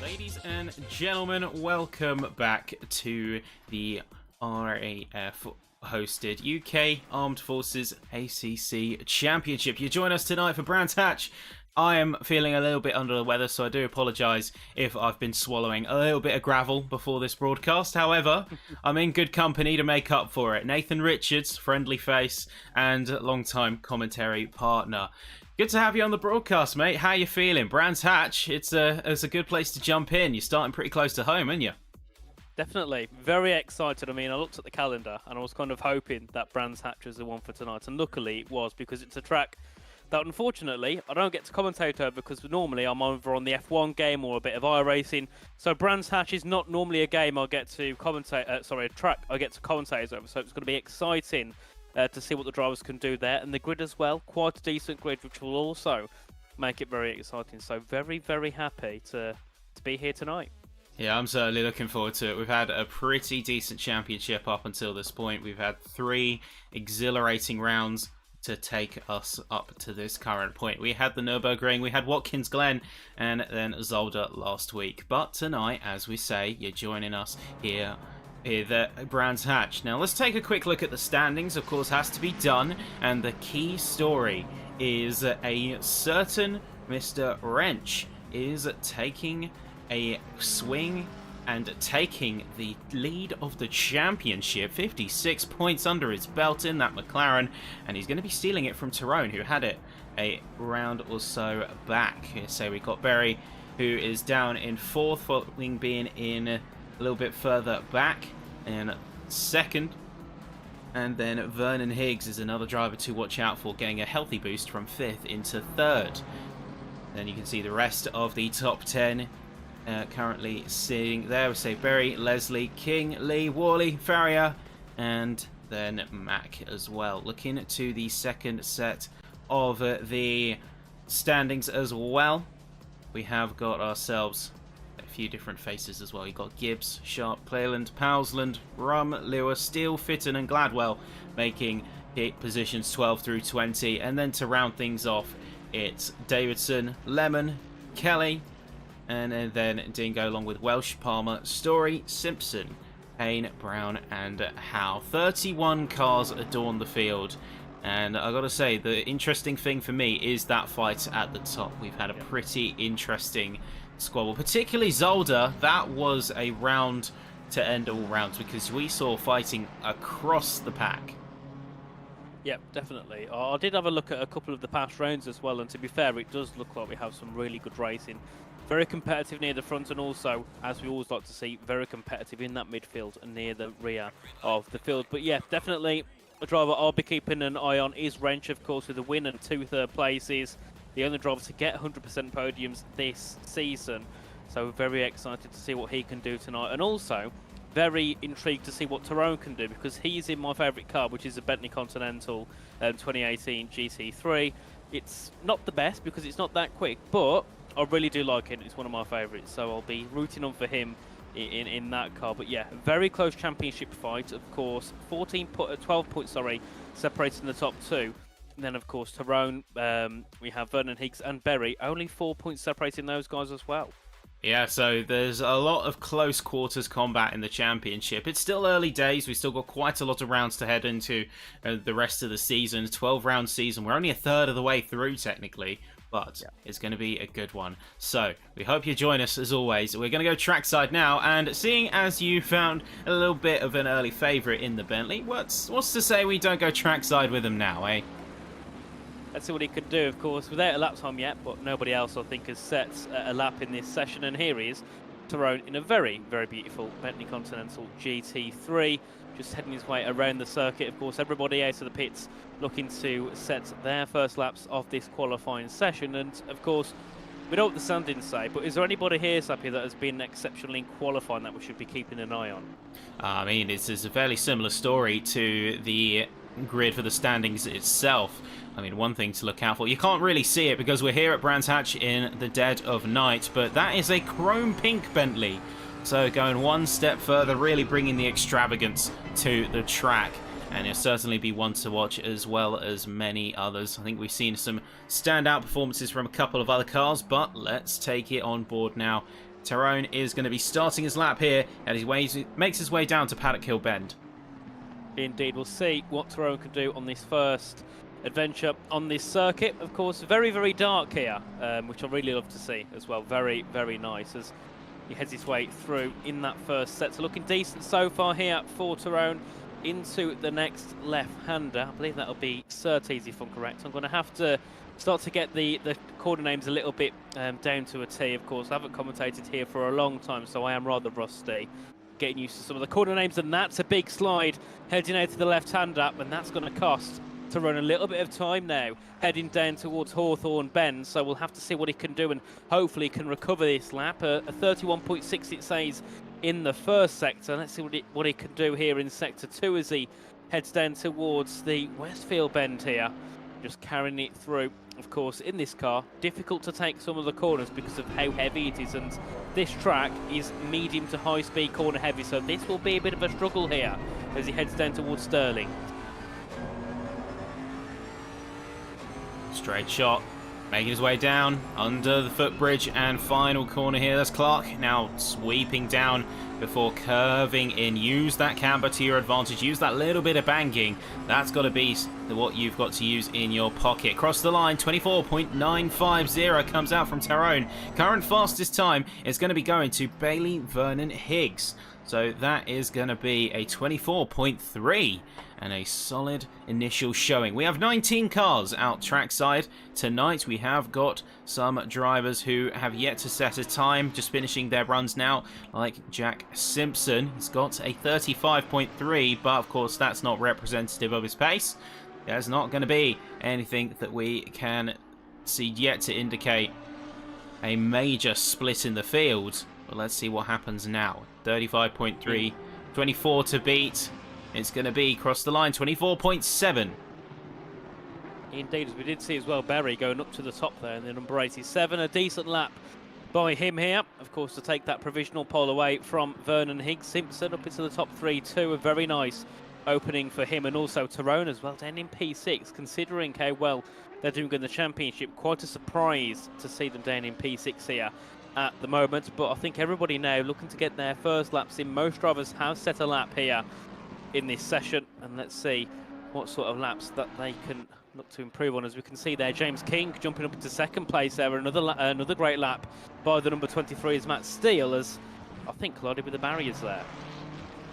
Ladies and gentlemen, welcome back to the RAF hosted UK Armed Forces ACC Championship. You join us tonight for Brands Hatch. I am feeling a little bit under the weather, so I do apologise if I've been swallowing a little bit of gravel before this broadcast. However, I'm in good company to make up for it. Nathan Richards, friendly face, and long-time commentary partner. Good to have you on the broadcast, mate. How you feeling? Brands Hatch, it's a good place to jump in. You're starting pretty close to home, aren't you? Definitely. Very excited. I mean, I looked at the calendar and I was kind of hoping that Brands Hatch was the one for tonight. And luckily it was, because it's a track that unfortunately I don't get to commentate over, because normally I'm over on the F1 game or a bit of iRacing. So Brands Hatch is not normally a game I get to commentate, a track I get to commentate over. So it's going to be exciting to see what the drivers can do there. And the grid as well, quite a decent grid, which will also make it very exciting. So very, very happy to be here tonight. Yeah, I'm certainly looking forward to it. We've had a pretty decent championship up until this point. We've had 3 exhilarating rounds to take us up to this current point. We had the Nürburgring, we had Watkins Glen, and then Zolder last week. But tonight, as we say, you're joining us here at Brands Hatch. Now, let's take a quick look at the standings. Of course, has to be done. And the key story is a certain Mr. Wrench is taking a swing and taking the lead of the championship. 56 points under his belt in that McLaren, and he's going to be stealing it from Tyrone, who had it a round or so back. So we got Berry, who is down in 4th, following being in a little bit further back in 2nd. And then Vernon Higgs is another driver to watch out for, getting a healthy boost from 5th into 3rd. Then you can see the rest of the top 10 currently sitting there. We say Berry, Leslie, King, Lee, Worley, Farrier, and then Mac as well. Looking to the second set of the standings as well, we have got ourselves a few different faces as well. You've got Gibbs, Sharp, Cleland, Powsland, Rum, Lewis, Steele, Fitton, and Gladwell making it positions 12 through 20. And then to round things off, it's Davidson, Lemon, Kelly, and then Dingo, along with Welsh, Palmer, Story, Simpson, Payne, Brown, and Howe. 31 cars adorn the field. And I gotta say, the interesting thing for me is that fight at the top. We've had a pretty interesting squabble, particularly Zolder. That was a round to end all rounds, because we saw fighting across the pack. Yeah, definitely. I did have a look at a couple of the past rounds as well, and to be fair, it does look like we have some really good racing. Very competitive near the front, and also, as we always like to see, very competitive in that midfield and near the rear of the field. But yeah, definitely a driver I'll be keeping an eye on is Wrench, of course, with a win and 2 third places. The only driver to get 100% podiums this season. So very excited to see what he can do tonight. And also, very intrigued to see what Tyrone can do, because he's in my favourite car, which is a Bentley Continental 2018 GT3. It's not the best because it's not that quick, but I really do like it. It's one of my favourites, so I'll be rooting on for him in that car. But yeah, very close championship fight, of course. 12 points, separating the top 2. And then, of course, Tyrone, we have Vernon Higgs and Berry. Only 4 points separating those guys as well. Yeah, so there's a lot of close quarters combat in the championship. It's still early days. We've still got quite a lot of rounds to head into the rest of the season. 12-round season. We're only a third of the way through, technically, but it's going to be a good one. So we hope you join us, as always. We're going to go trackside now, and seeing as you found a little bit of an early favourite in the Bentley, what's to say we don't go trackside with him now, eh? Let's see what he can do, of course, without a lap time yet, but nobody else, I think, has set a lap in this session. And here he is, Tyrone, in a very, very beautiful Bentley Continental GT3, just heading his way around the circuit. Of course, everybody out of the pits looking to set their first laps of this qualifying session. And, of course, we know what the standings say, but is there anybody here, Sappy, that has been exceptional in qualifying that we should be keeping an eye on? I mean, it's a fairly similar story to the grid for the standings itself. I mean, one thing to look out for, you can't really see it because we're here at Brands Hatch in the dead of night, but that is a chrome pink Bentley. So going one step further, really bringing the extravagance to the track. and he'll certainly be one to watch as well as many others. I think we've seen some standout performances from a couple of other cars, but let's take it on board now. Tyrone is going to be starting his lap here, and he makes his way down to Paddock Hill Bend. Indeed, we'll see what Tyrone can do on this first adventure on this circuit. Of course, very, very dark here, which I really love to see as well. Very, very nice as he heads his way through in that first set. So looking decent so far here for Tyrone into the next left-hander. I believe that'll be Surtees if I'm correct. I'm going to have to start to get the corner names a little bit down to a T. Of course, I haven't commentated here for a long time, so I am rather rusty. Getting used to some of the corner names, and that's a big slide heading out to the left-hander, and that's going to cost Tyrone a little bit of time now, heading down towards Hawthorne Bend, so we'll have to see what he can do, and hopefully can recover this lap. A 31.6 it says in the first sector. Let's see what he can do here in sector 2 as he heads down towards the Westfield Bend here, just carrying it through. Of course, in this car, difficult to take some of the corners because of how heavy it is, and this track is medium to high speed corner heavy, so this will be a bit of a struggle here as he heads down towards Stirling. Straight shot, making his way down under the footbridge, and final corner here. That's Clark now sweeping down before curving in. Use that camber to your advantage. Use that little bit of banging. That's got to be what you've got to use in your pocket. Cross the line, 24.950 comes out from Tyrone. Current fastest time is going to be going to Bailey Vernon Higgs. So that is going to be a 24.3 and a solid initial showing. We have 19 cars out trackside tonight. We have got some drivers who have yet to set a time, just finishing their runs now, like Jack Simpson. He's got a 35.3, but of course that's not representative of his pace. There's not going to be anything that we can see yet to indicate a major split in the field. But let's see what happens now. 35.3, 24 to beat. It's going to be across the line, 24.7. Indeed, as we did see as well, Berry going up to the top there in the number 87. A decent lap by him here, of course, to take that provisional pole away from Vernon Higgs. Simpson up into the top 3 too. A very nice opening for him, and also Tyrone as well, down in P6, considering how well they're doing in the championship. Quite a surprise to see them down in P6 here at the moment, but I think everybody now looking to get their first laps in. Most drivers have set a lap here in this session, and let's see what sort of laps that they can look to improve on. As we can see there, James King jumping up into second place there. Another great lap by the number 23 is Matt Steele, as I think collided with the barriers there.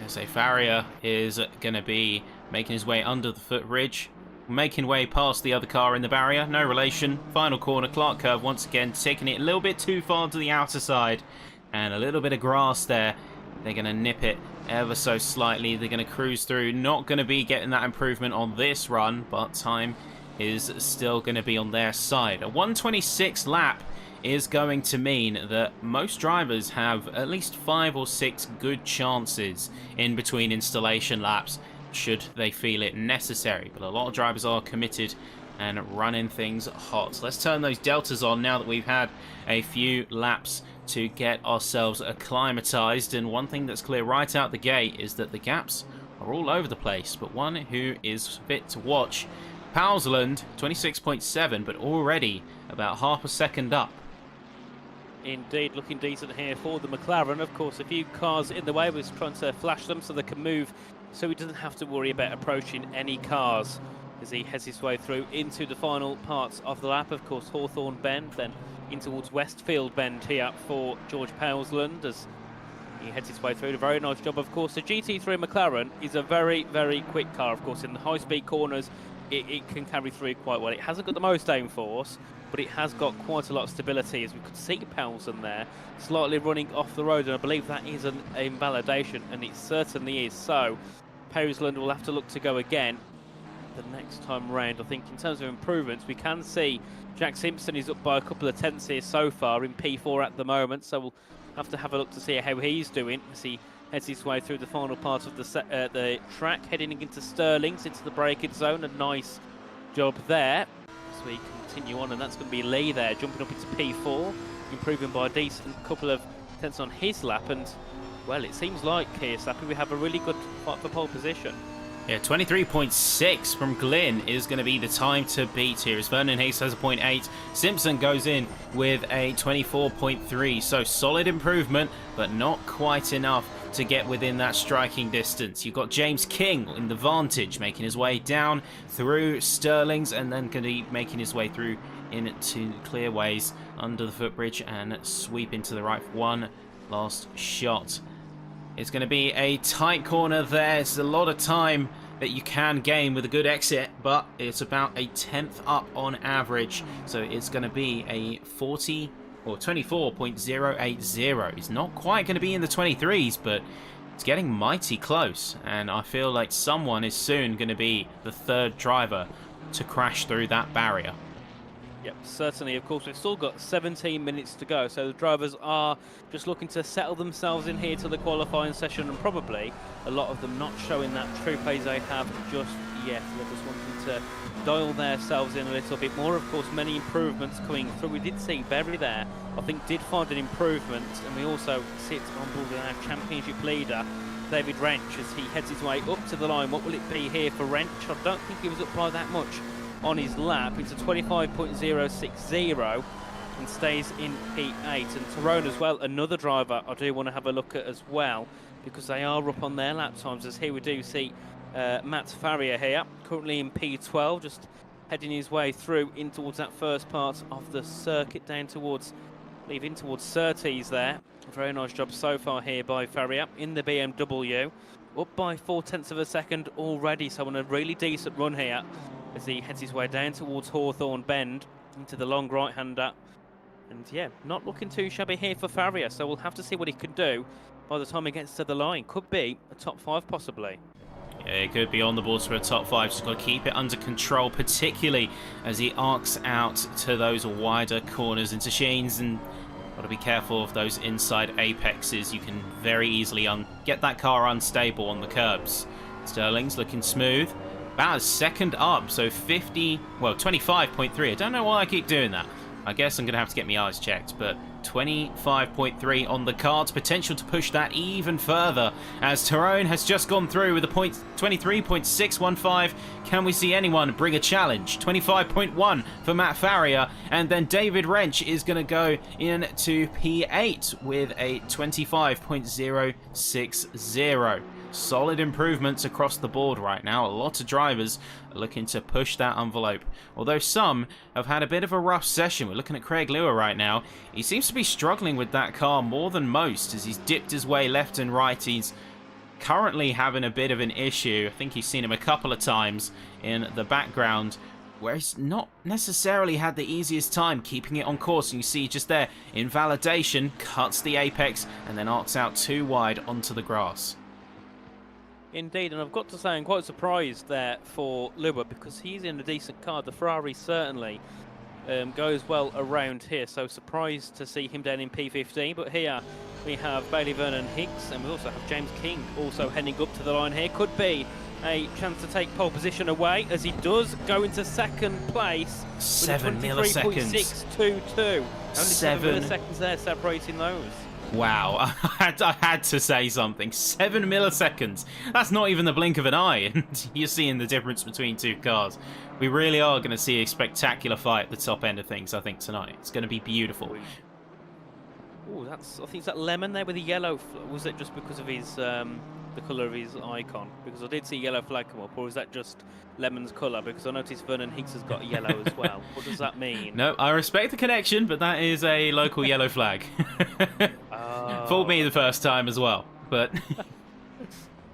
Yes, a Farrier is going to be making his way under the footbridge, making way past the other car in the barrier. No relation. Final corner, Clark curve once again, taking it a little bit too far to the outer side, and a little bit of grass there. They're going to nip it ever so slightly. They're going to cruise through. Not going to be getting that improvement on this run, but time is still going to be on their side. A 126 lap is going to mean that most drivers have at least 5 or 6 good chances in between installation laps, should they feel it necessary. But a lot of drivers are committed and running things hot. Let's turn those deltas on now that we've had a few laps to get ourselves acclimatized. And one thing that's clear right out the gate is that the gaps are all over the place, but one who is fit to watch, Powsland, 26.7, but already about half a second up. Indeed, looking decent here for the McLaren. Of course, a few cars in the way. We're trying to flash them so they can move, so he doesn't have to worry about approaching any cars as he heads his way through into the final parts of the lap. Of course, Hawthorne Bend, then in towards Westfield Bend here for George Powsland as he heads his way through. A very nice job, of course. The GT3 McLaren is a very, very quick car. Of course, in the high-speed corners, it can carry through quite well. It hasn't got the most downforce, but it has got quite a lot of stability, as we could see Powsland there slightly running off the road, and I believe that is an invalidation, and it certainly is. So Powsland will have to look to go again the next time round. I think in terms of improvements, we can see Jack Simpson is up by a couple of tenths here so far in P4 at the moment, so we'll have to have a look to see how he's doing as he heads his way through the final part of the track, heading into Stirling's, into the braking zone. A nice job there. So we continue on, and that's going to be Lee there, jumping up into P4, improving by a decent couple of tenths on his lap. And, well, it seems like here, Slappy, we have a really good fight for pole position. Yeah, 23.6 from Glynn is going to be the time to beat here, as Vernon Hicks has a 0.8. Simpson goes in with a 24.3, so solid improvement, but not quite enough to get within that striking distance. You've got James King in the Vantage, making his way down through Sterling's, and then going to be making his way through into clearways under the footbridge and sweep into the right for one last shot. It's going to be a tight corner there. It's a lot of time that you can gain with a good exit, but it's about a 10th up on average. So it's going to be a 40 or 24.080. It's not quite going to be in the 23s, but it's getting mighty close. And I feel like someone is soon going to be the third driver to crash through that barrier. Yep, certainly. Of course, we've still got 17 minutes to go, so the drivers are just looking to settle themselves in here to the qualifying session, and probably a lot of them not showing that true pace they have just yet. They're just wanting to dial themselves in a little bit more. Of course, many improvements coming through. We did see Berry there, I think, did find an improvement, and we also sit on board with our championship leader, David Wrench, as he heads his way up to the line. What will it be here for Wrench? I don't think he was up by that much on his lap. It's a 25.060 and stays in P8. And Tyrone as well, another driver I do want to have a look at as well, because they are up on their lap times, as here we do see Matt Farrier here, currently in P12, just heading his way through in towards that first part of the circuit, down towards, leaving towards Surtees there. Very nice job so far here by Farrier in the BMW. Up by 0.4 of a second already, so on a really decent run here, as he heads his way down towards Hawthorne Bend into the long right-hander. And yeah, not looking too shabby here for Farrier, so we'll have to see what he can do by the time he gets to the line. Could be a top 5 possibly. Yeah, it could be on the boards for a top 5. Just got to keep it under control, particularly as he arcs out to those wider corners into Sheens, and got to be careful of those inside apexes. You can very easily get that car unstable on the curbs. Sterling's looking smooth. About a second up, so 25.3. I don't know why I keep doing that. I guess I'm going to have to get my eyes checked, but 25.3 on the cards. Potential to push that even further, as Tyrone has just gone through with a 23.615. Can we see anyone bring a challenge? 25.1 for Matt Farrier, and then David Wrench is going to go into P8 with a 25.060. Solid improvements across the board right now. A lot of drivers are looking to push that envelope, although some have had a bit of a rough session. We're looking at Craig Lewis right now. He seems to be struggling with that car more than most, as he's dipped his way left and right. He's currently having a bit of an issue. I think you've seen him a couple of times in the background, where he's not necessarily had the easiest time keeping it on course. And you see just there, invalidation, cuts the apex and then arcs out too wide onto the grass. Indeed, and I've got to say I'm quite surprised there for Lua, because he's in a decent car. The Ferrari certainly goes well around here, so surprised to see him down in P15. But here we have Bailey Vernon Hicks, and we also have James King also heading up to the line here. Could be a chance to take pole position away, as he does go into second place. 7 milliseconds. 23.622. Only 7 milliseconds there separating those. Wow, I had to say something. 7 milliseconds. That's not even the blink of an eye, and you're seeing the difference between two cars. We really are going to see a spectacular fight at the top end of things, I think, tonight. It's going to be beautiful. Oh, I think it's that lemon there with the yellow. Was it just because of his the colour of his icon? Because I did see yellow flag come up, or is that just Lemon's colour? Because I noticed Vernon Hicks has got yellow as well. What does that mean? No, I respect the connection, but that is a local yellow flag. Fooled me the first time as well, but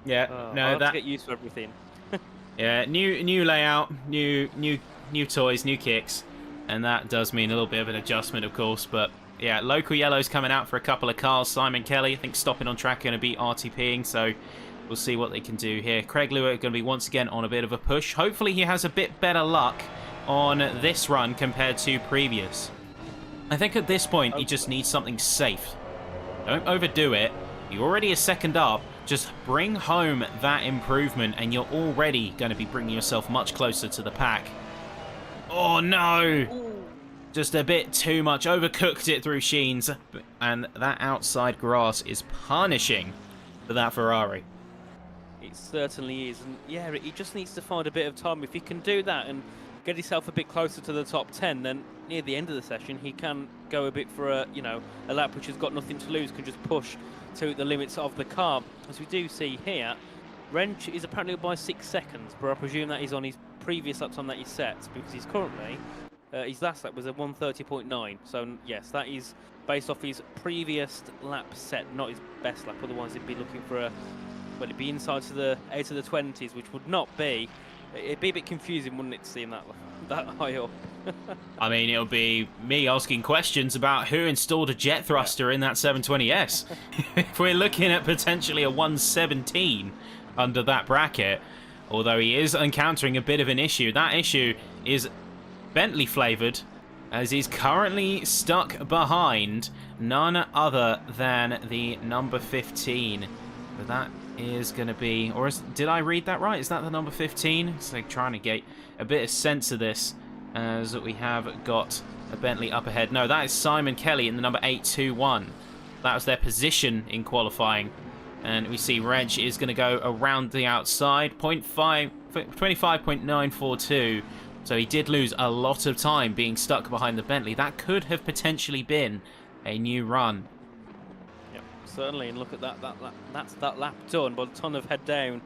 yeah, no, I'll have to get used to everything. Yeah, new layout, new toys, new kicks, and that does mean a little bit of an adjustment, of course. But yeah, local yellow's coming out for a couple of cars. Simon Kelly, I think, stopping on track, going to be RTPing, so we'll see what they can do here. Craig Lewis going to be once again on a bit of a push. Hopefully he has a bit better luck on this run compared to previous. I think at this point he just needs something safe. Don't overdo it. You're already a second up. Just bring home that improvement and you're already going to be bringing yourself much closer to the pack. Oh no! Just a bit too much. Overcooked it through Sheens. And that outside grass is punishing for that Ferrari. It certainly is, and yeah, he just needs to find a bit of time. If he can do that and get himself a bit closer to the top 10, then near the end of the session he can go a bit for a a lap which has got nothing to lose, can just push to the limits of the car. As we do see here, Wrench is apparently up by 6 seconds, but I presume that is on his previous lap time that he set, because he's currently his last lap was a 1:30.9. So yes, that is based off his previous lap set, not his best lap. Otherwise he'd be looking for well, it'd be inside to the 8 of the 20s, which would not be. It'd be a bit confusing, wouldn't it, seeing that high up? I mean, it'll be me asking questions about who installed a jet thruster in that 720S. If we're looking at potentially a 117 under that bracket, although he is encountering a bit of an issue. That issue is Bentley flavoured, as he's currently stuck behind none other than the number 15. But that is going to be, or did I read that right? Is that the number 15? It's like trying to get a bit of sense of this, as we have got a Bentley up ahead. No, that is Simon Kelly in the number 821. That was their position in qualifying. And we see Reg is going to go around the outside, 25.942. So he did lose a lot of time being stuck behind the Bentley. That could have potentially been a new run. Certainly, and look at that that's that lap done, but a ton of head down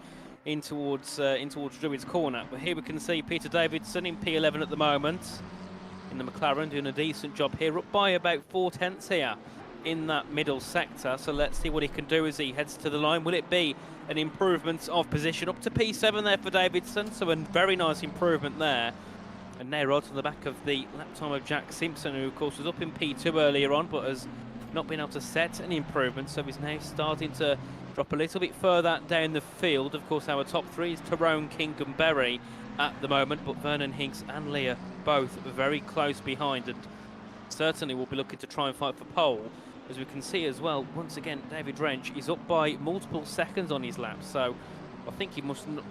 in towards Druid's corner. But here we can see Peter Davidson in P11 at the moment in the McLaren, doing a decent job here, up by about 4/10 here in that middle sector. So let's see what he can do as he heads to the line. Will it be an improvement of position up to P7 there for Davidson? So a very nice improvement there. And now right on the back of the lap time of Jack Simpson, who of course was up in P2 earlier on, but has not been able to set any improvement, so he's now starting to drop a little bit further down the field. Of course, our top three is Tyrone, King and Berry at the moment, but Vernon, Hinks and Leah both very close behind, and certainly will be looking to try and fight for pole. As we can see as well, once again, David Wrench is up by multiple seconds on his lap, so I think he must not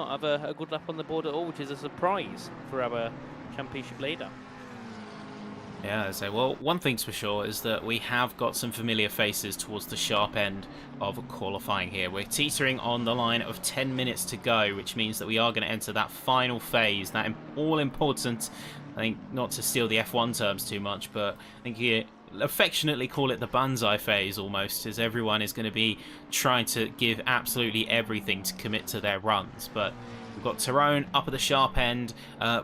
have a good lap on the board at all, which is a surprise for our championship leader. Yeah, so well, one thing's for sure is that we have got some familiar faces towards the sharp end of qualifying here. We're teetering on the line of 10 minutes to go, which means that we are going to enter that final phase, that all-important, I think, not to steal the F1 terms too much, but I think you affectionately call it the banzai phase almost, as everyone is going to be trying to give absolutely everything to commit to their runs. But we've got Tyrone up at the sharp end.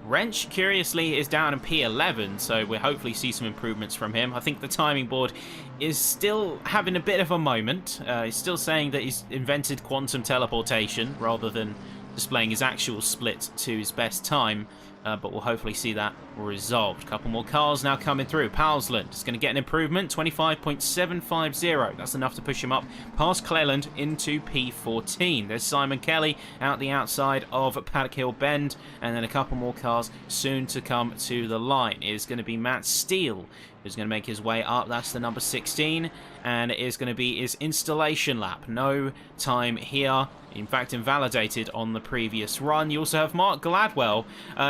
Wrench, curiously, is down in P11, so we'll hopefully see some improvements from him. I think the timing board is still having a bit of a moment. He's still saying that he's invented quantum teleportation rather than displaying his actual split to his best time. But we'll hopefully see that resolved. A couple more cars now coming through. Powsland is going to get an improvement, 25.750. That's enough to push him up past Cleland into P14. There's Simon Kelly out the outside of Paddock Hill Bend, and then a couple more cars soon to come to the line. It is going to be Matt Steele who's going to make his way up. That's the number 16, and it is going to be his installation lap. No time here. In fact, invalidated on the previous run. You also have Mark Gladwell,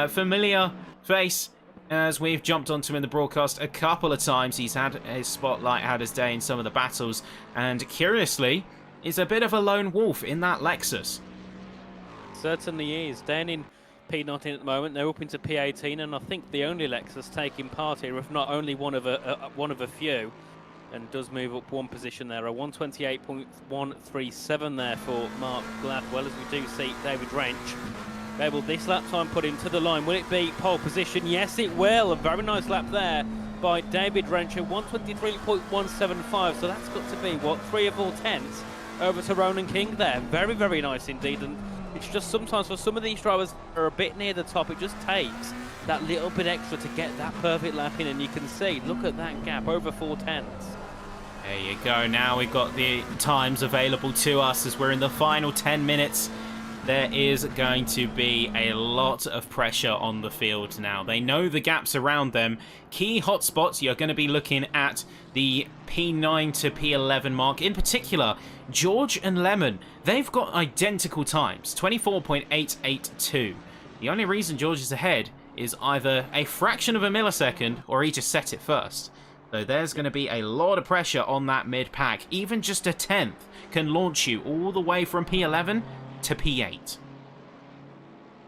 familiar face, as we've jumped onto him in the broadcast a couple of times. He's had his spotlight, had his day in some of the battles, and curiously, is a bit of a lone wolf in that Lexus. Certainly is. Down in P19 at the moment, they're up into P18, and I think the only Lexus taking part here, if not only one of a few. And does move up one position there, a 128.137 there for Mark Gladwell, as we do see David Wrench. Where will this lap time put him to the line? Will it be pole position? Yes, it will. A very nice lap there by David Wrench, 123.175. So that's got to be, what, 3 or 4/10 over to Ronan King there. Very, very nice indeed. And it's just sometimes for some of these drivers who are a bit near the top, it just takes that little bit extra to get that perfect lap in. And you can see, look at that gap, over 4/10. There you go. Now we've got the times available to us as we're in the final 10 minutes. There is going to be a lot of pressure on the field now. They know the gaps around them. Key hotspots, you're going to be looking at the P9 to P11 mark. In particular, George and Lemon, they've got identical times, 24.882. The only reason George is ahead is either a fraction of a millisecond or he just set it first. So there's going to be a lot of pressure on that mid-pack. Even just a 10th can launch you all the way from P11 to P8.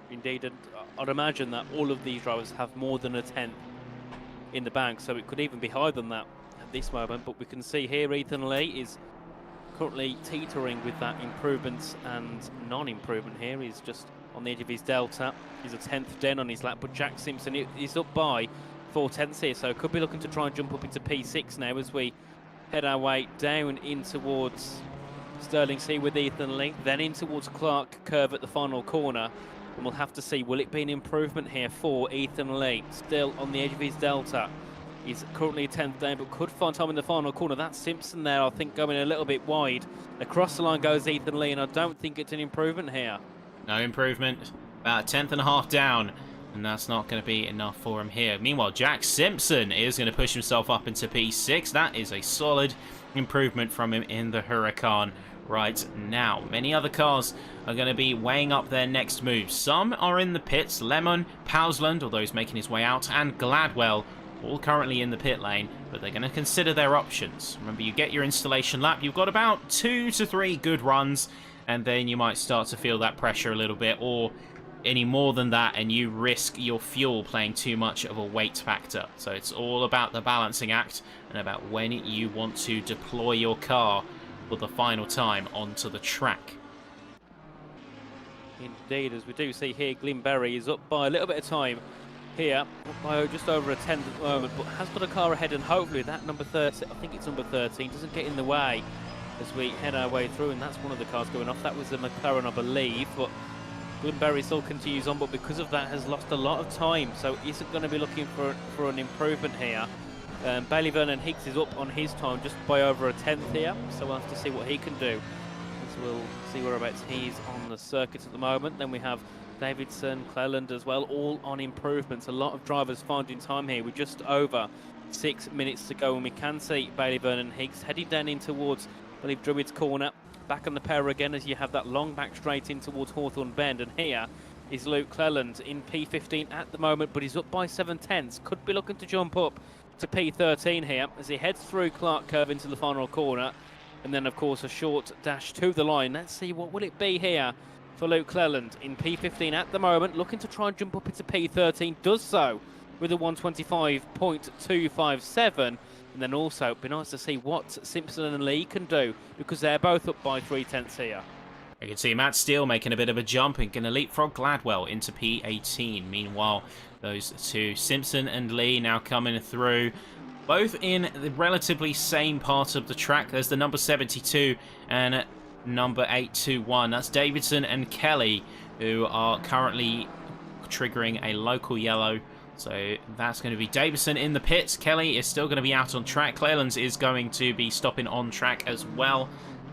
Indeed, and I'd imagine that all of these drivers have more than a 10th in the bank, so it could even be higher than that at this moment. But we can see here Ethan Lee is currently teetering with that improvements and non-improvement here. He's just on the edge of his delta. He's a 10th down on his lap, but Jack Simpson is up by 4/10 here, so could be looking to try and jump up into P6 now as we head our way down in towards Stirling Sea with Ethan Lee, then in towards Clark Curve at the final corner. And we'll have to see, will it be an improvement here for Ethan Lee? Still on the edge of his delta. He's currently 10th down, but could find time in the final corner. That's Simpson there, I think, going a little bit wide. Across the line goes Ethan Lee, and I don't think it's an improvement here. No improvement. About a 10th and a half down. And that's not going to be enough for him here. Meanwhile, Jack Simpson is going to push himself up into P6. That is a solid improvement from him in the Huracan right now. Many other cars are going to be weighing up their next moves. Some are in the pits. Lemon, Pausland, although he's making his way out, and Gladwell, all currently in the pit lane, but they're going to consider their options. Remember, you get your installation lap. You've got about 2 to 3 good runs, and then you might start to feel that pressure a little bit, or any more than that, and you risk your fuel playing too much of a weight factor. So it's all about the balancing act and about when you want to deploy your car for the final time onto the track. Indeed, as we do see here, Glenberry is up by a little bit of time here, up by just over a 10th at the moment, but has got a car ahead, and hopefully that number 30, I think it's number 13, doesn't get in the way as we head our way through, and that's one of the cars going off. That was the McLaren, I believe, but Glenberry still continues on, but because of that has lost a lot of time, so isn't going to be looking for an improvement here. Bailey Vernon Higgs is up on his time just by over a 10th here, so we'll have to see what he can do, as we'll see whereabouts he's on the circuit at the moment. Then we have Davidson, Cleland as well, all on improvements. A lot of drivers finding time here with just over 6 minutes to go, and we can see Bailey Vernon Higgs heading down in towards, I believe, Druid's Corner. Back on the power again as you have that long back straight in towards Hawthorne Bend, and here is Luke Cleland in P15 at the moment, but he's up by 7/10. Could be looking to jump up to P13 here as he heads through Clark Curve into the final corner, and then of course a short dash to the line. Let's see, what will it be here for Luke Cleland in P15 at the moment, looking to try and jump up into P13, does so with a 125.257. And then also, it'd be nice to see what Simpson and Lee can do, because they're both up by 3/10 here. You can see Matt Steele making a bit of a jump and going to leapfrog Gladwell into P18. Meanwhile, those two, Simpson and Lee, now coming through, both in the relatively same part of the track. There's the number 72 and number 821. That's Davidson and Kelly, who are currently triggering a local yellow. So that's going to be Davidson in the pits. Kelly is still going to be out on track. Cleland is going to be stopping on track as well.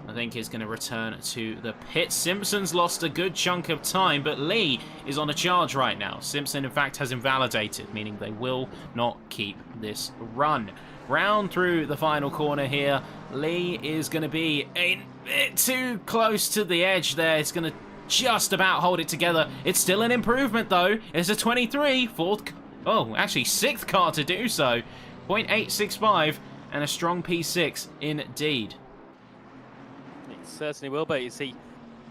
I think he's going to return to the pits. Simpson's lost a good chunk of time, but Lee is on a charge right now. Simpson, in fact, has invalidated, meaning they will not keep this run. Round through the final corner here. Lee is going to be a bit too close to the edge there. It's going to just about hold it together. It's still an improvement, though. It's a 23, sixth car to do so. 0.865 and a strong P6 indeed. It certainly will be as he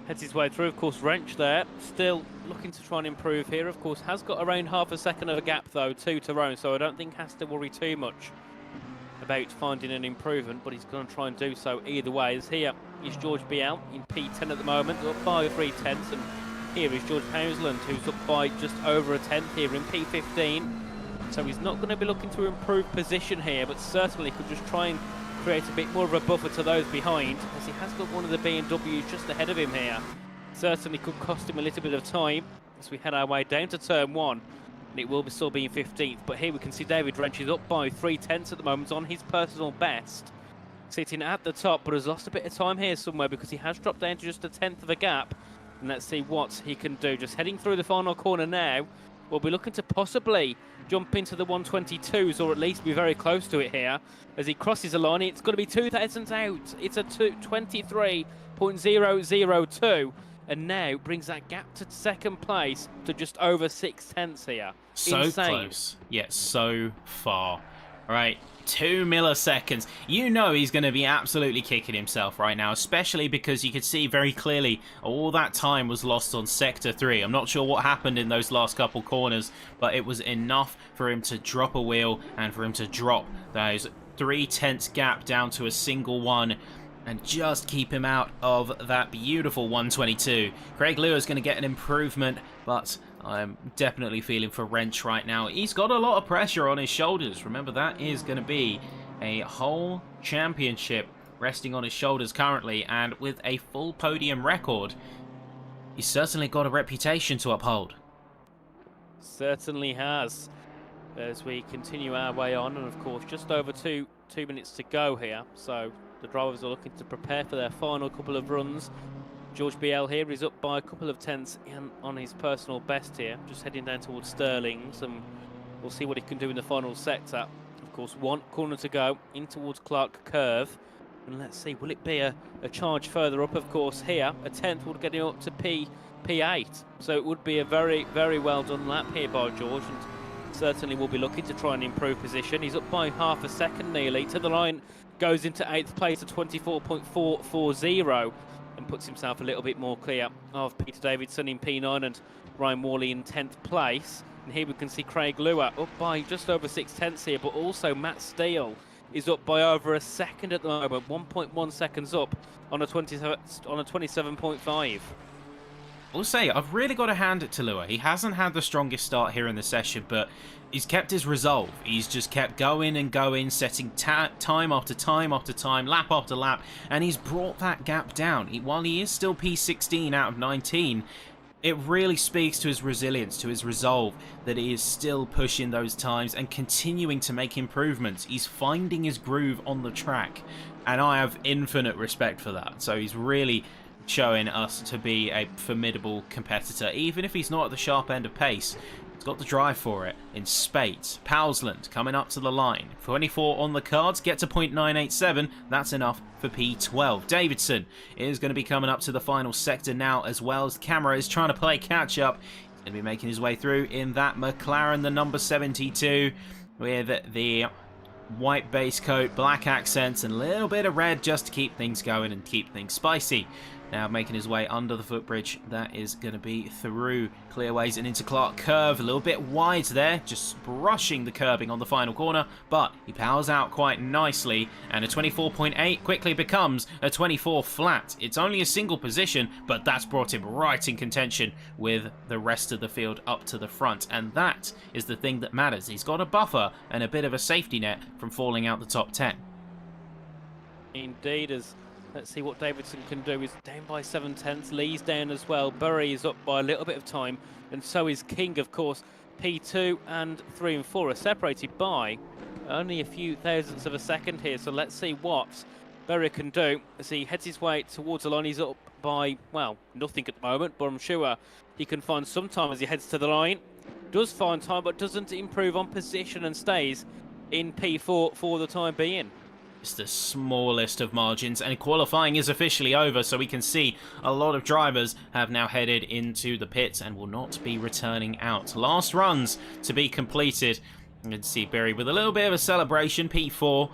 heads his way through. Of course, Wrench there, still looking to try and improve here. Of course, has got around half a second of a gap, though, to Tyrone, so I don't think has to worry too much about finding an improvement, but he's going to try and do so either way. As here is George Biel in P10 at the moment, up by 3/10, and here is George Hausland, who's up by just over a 10th here in P15. So he's not going to be looking to improve position here, but certainly could just try and create a bit more of a buffer to those behind, as he has got one of the BMWs just ahead of him here. Certainly could cost him a little bit of time as we head our way down to turn 1, and it will be still being 15th. But here we can see David Wrench is up by 3/10 at the moment on his personal best, sitting at the top, but has lost a bit of time here somewhere because he has dropped down to just a 10th of a gap. And let's see what he can do. Just heading through the final corner now. We'll be looking to possibly jump into the 122s, or at least be very close to it here. As he crosses the line, it's going to be 2 thousandths out. It's a 23.002, and now brings that gap to second place to just over 6/10 here. So Insane. close, yet so far All right, 2 milliseconds. You know he's going to be absolutely kicking himself right now, especially because you could see very clearly all that time was lost on Sector 3. I'm not sure what happened in those last couple corners, but it was enough for him to drop a wheel and for him to drop those 3/10 gap down to a single one and just keep him out of that beautiful 122. Craig Lewis going to get an improvement, but I'm definitely feeling for Wrench right now. He's got a lot of pressure on his shoulders. Remember, that is going to be a whole championship resting on his shoulders currently, and with a full podium record, he's certainly got a reputation to uphold. Certainly has. As we continue our way on, and of course just over two minutes to go here, so the drivers are looking to prepare for their final couple of runs. George BL here is up by a couple of tenths on his personal best here, just heading down towards Sterling's, and we'll see what he can do in the final sector. Of course, one corner to go in towards Clark Curve, and let's see, will it be a charge further up? Of course, here a tenth would get him up to P8, so it would be a very, very well done lap here by George, and certainly will be looking to try and improve position. He's up by half a second nearly to the line, goes into 8th place at 24.440 and puts himself a little bit more clear of Peter Davidson in P9 and Ryan Worley in 10th place. And here we can see Craig Lewis up by just over 6/10 here, but also Matt Steele is up by over a second at the moment, 1.1 seconds up on a 27.5. I'll say, I've really got to hand it to Lua. He hasn't had the strongest start here in the session, but he's kept his resolve. He's just kept going and going, setting time after time after time, lap after lap, and he's brought that gap down. While he is still P16 out of 19, it really speaks to his resilience, to his resolve, that he is still pushing those times and continuing to make improvements. He's finding his groove on the track, and I have infinite respect for that. So he's really showing us to be a formidable competitor, even if he's not at the sharp end of pace. He's got the drive for it in spades. Powsland coming up to the line. 24 on the cards, get to .987. That's enough for P12. Davidson is going to be coming up to the final sector now, as well as the camera is trying to play catch up. He's going to be making his way through in that McLaren, the number 72, with the white base coat, black accents, and a little bit of red just to keep things going and keep things spicy. Now making his way under the footbridge, that is going to be through Clearways and into Clark Curve. A little bit wide there, just brushing the curbing on the final corner, but he powers out quite nicely, and a 24.8 quickly becomes a 24 flat. It's only a single position, but that's brought him right in contention with the rest of the field up to the front, and that is the thing that matters. He's got a buffer and a bit of a safety net from falling out the top 10. Indeed, as let's see what Davidson can do. He's down by 7/10. Lee's down as well. Bury is up by a little bit of time, and so is King, of course. P2 and 3 and 4 are separated by only a few thousandths of a second here, so let's see what Bury can do as he heads his way towards the line. He's up by, well, nothing at the moment, but I'm sure he can find some time as he heads to the line. Does find time, but doesn't improve on position and stays in P4 for the time being. It's the smallest of margins, and qualifying is officially over, so we can see a lot of drivers have now headed into the pits and will not be returning out. Last runs to be completed. You can see Berry with a little bit of a celebration, P4.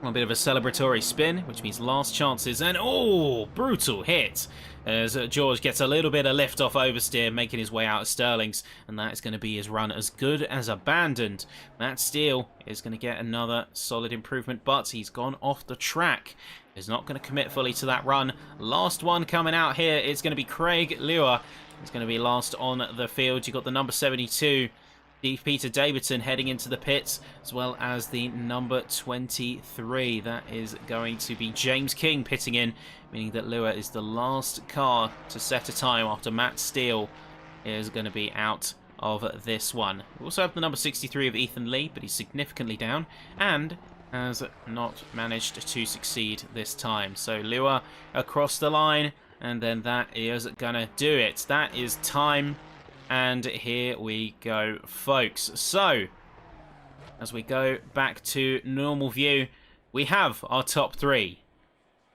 A bit of a celebratory spin, which means last chances, and oh, brutal hit as George gets a little bit of lift off oversteer, making his way out of Sterling's, and that is going to be his run as good as abandoned. Matt Steele is going to get another solid improvement, but he's gone off the track. He's not going to commit fully to that run. Last one coming out here is going to be Craig Lewis. He's going to be last on the field. You've got the number 72. Peter Davidson heading into the pits, as well as the number 23. That is going to be James King pitting in, meaning that Lua is the last car to set a time after Matt Steele is going to be out of this one. We also have the number 63 of Ethan Lee, but he's significantly down and has not managed to succeed this time. So Lua across the line, and then that is going to do it. That is time. And here we go, folks. So, as we go back to normal view, we have our top three.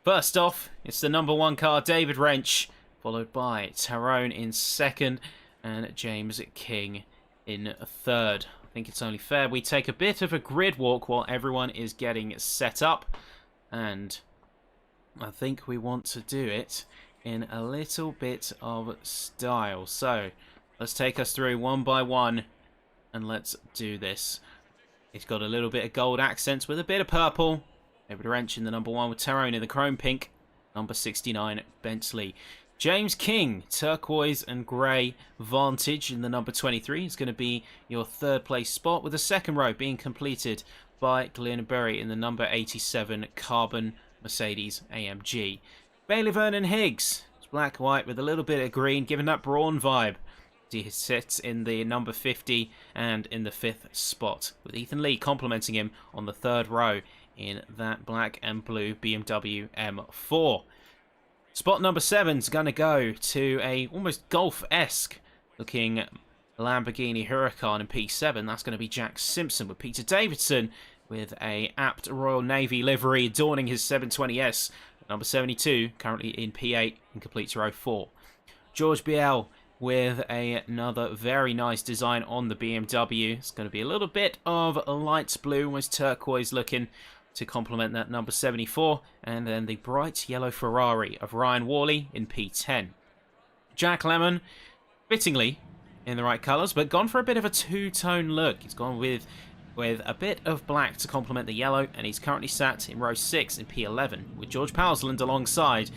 First off, it's the number 1 car, David Wrench, followed by Tyrone in second, and James King in third. think it's only fair we take a bit of a grid walk while everyone is getting set up. And I think we want to do it in a little bit of style. So let's take us through one by one and let's do this. It's got a little bit of gold accents with a bit of purple. David Wrench in the number 1 with Tyrone in the chrome pink. Number 69, Bentley. James King, turquoise and grey Vantage in the number 23. Is going to be your third place spot, with the second row being completed by Glenn Berry in the number 87 Carbon Mercedes AMG. Bailey Vernon Higgs, it's black white with a little bit of green, giving that brawn vibe. He sits in the number 50 and in the 5th spot, with Ethan Lee complimenting him on the third row in that black and blue BMW M4. Spot number 7 is going to go to a almost Golf-esque looking Lamborghini Huracan in P7. That's going to be Jack Simpson, with Peter Davidson with a apt Royal Navy livery adorning his 720S. Number 72 currently in P8 and completes row 4. George Biel with another very nice design on the BMW. It's going to be a little bit of a light blue, almost turquoise looking, to complement that number 74, and then the bright yellow Ferrari of Ryan Worley in P10. Jack Lemon, fittingly in the right colours, but gone for a bit of a two-tone look. He's gone with a bit of black to complement the yellow, and he's currently sat in row 6 in P11, with George Powsland alongside,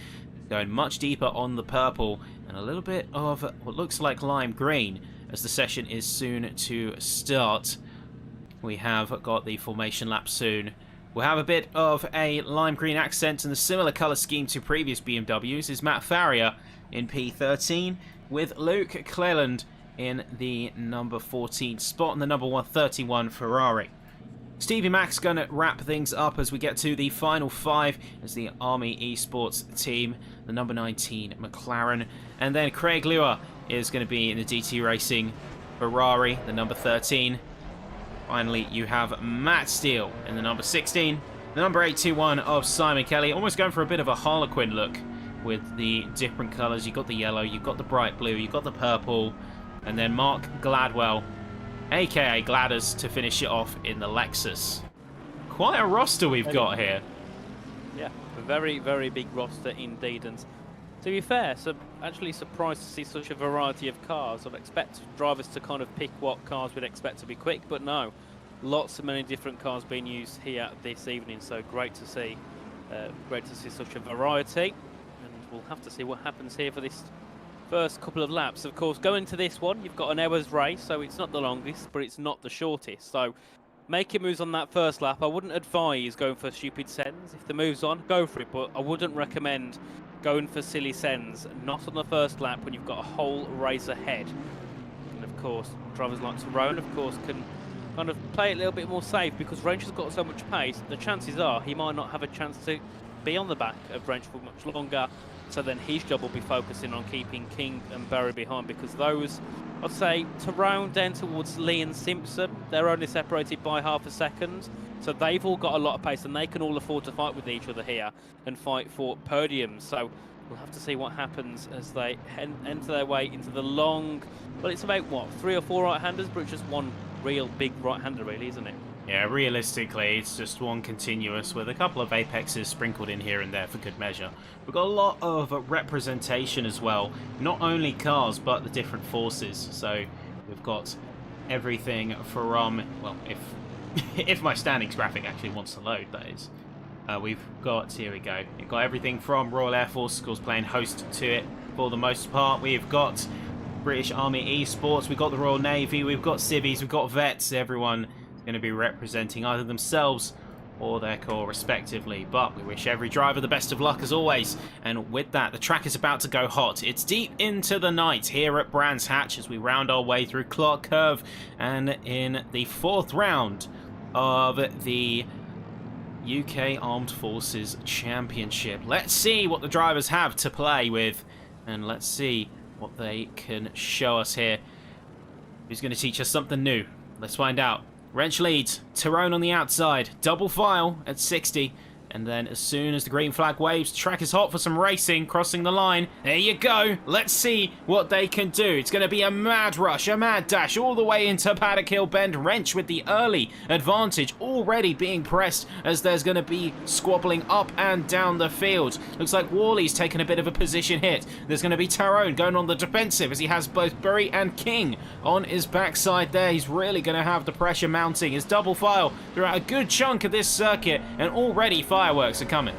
going much deeper on the purple, and a little bit of what looks like lime green, as the session is soon to start. We have got the formation lap soon. We'll have a bit of a lime green accent and a similar colour scheme to previous BMWs is Matt Farrier in P13, with Luke Cleland in the number 14 spot and the number 131 Ferrari. Stevie Mack's going to wrap things up as we get to the final 5 as the Army Esports team, the number 19 McLaren, and then Craig Luer is going to be in the DT Racing Ferrari, the number 13. Finally, you have Matt Steele in the number 16. The number 821 of Simon Kelly. Almost going for a bit of a Harlequin look with the different colours. You've got the yellow, you've got the bright blue, you've got the purple. And then Mark Gladwell, a.k.a. Gladders, to finish it off in the Lexus. Quite a roster we've got here. Yeah, a very, very big roster indeed. And to be fair, so actually surprised to see such a variety of cars. I'd expect drivers to kind of pick what cars we'd expect to be quick, but no, lots of many different cars being used here this evening. So great to see such a variety, and we'll have to see what happens here for this first couple of laps. Of course, going to this one, you've got an hour's race, so it's not the longest, but it's not the shortest. So making moves on that first lap, I wouldn't advise going for stupid sends. If the move's on, go for it, but I wouldn't recommend going for silly sends, not on the first lap when you've got a whole race ahead. And of course, drivers like Tyrone, of course, can kind of play it a little bit more safe, because Wrench has got so much pace, the chances are he might not have a chance to be on the back of Wrench for much longer. So then his job will be focusing on keeping King and Barry behind, because those, I'd say, Tyrone down towards Lee and Simpson, they're only separated by half a second. So they've all got a lot of pace, and they can all afford to fight with each other here and fight for podiums. So we'll have to see what happens as they enter their way into the long, well, it's about, what, 3 or 4 right-handers, but it's just one real big right-hander, really, isn't it? Yeah, realistically, it's just one continuous with a couple of apexes sprinkled in here and there for good measure. We've got a lot of representation as well, not only cars, but the different forces. So we've got everything from, well, if my standings graphic actually wants to load, that is. We've got, here we go, we've got everything from Royal Air Force, of course, playing host to it for the most part. We've got British Army Esports, we've got the Royal Navy, we've got civvies, we've got vets, everyone going to be representing either themselves or their corps respectively. But we wish every driver the best of luck as always, and with that, the track is about to go hot. It's deep into the night here at Brands Hatch as we round our way through Clark Curve, and in the 4th round of the UK Armed Forces Championship. Let's see what the drivers have to play with, and let's see what they can show us here. Who's going to teach us something new? Let's find out. Wrench leads, Tyrone on the outside, double file at 60, And then as soon as the green flag waves, track is hot for some racing, crossing the line. There you go. Let's see what they can do. It's going to be a mad rush, a mad dash all the way into Paddock Hill Bend. Wrench with the early advantage already being pressed as there's going to be squabbling up and down the field. Looks like Worley's taken a bit of a position hit. There's going to be Tyrone going on the defensive as he has both Bury and King on his backside there. He's really going to have the pressure mounting. His double file throughout a good chunk of this circuit, and already fireworks are coming.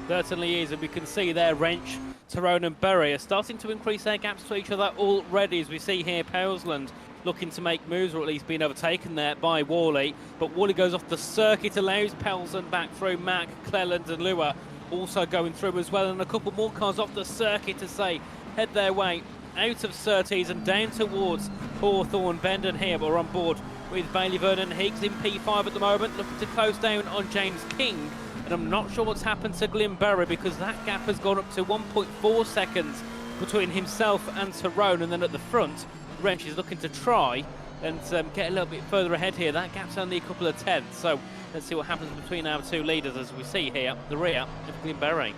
Certainly is, and we can see there Wrench, Tyrone and Bury are starting to increase their gaps to each other already, as we see here Pelsland looking to make moves, or at least being overtaken there by Worley. But Worley goes off the circuit, allows Pelsland back through. Mack, Cleland and Lua also going through as well, and a couple more cars off the circuit to say head their way out of Surtees and down towards Hawthorne Bend. And here we're on board with Bailey Vernon Higgs in P5 at the moment, looking to close down on James King. And I'm not sure what's happened to Glyn Bury, because that gap has gone up to 1.4 seconds between himself and Tyrone. And then at the front, Wrench is looking to try and get a little bit further ahead here. That gap's only a couple of tenths, so let's see what happens between our two leaders as we see here the rear of Glyn Bury.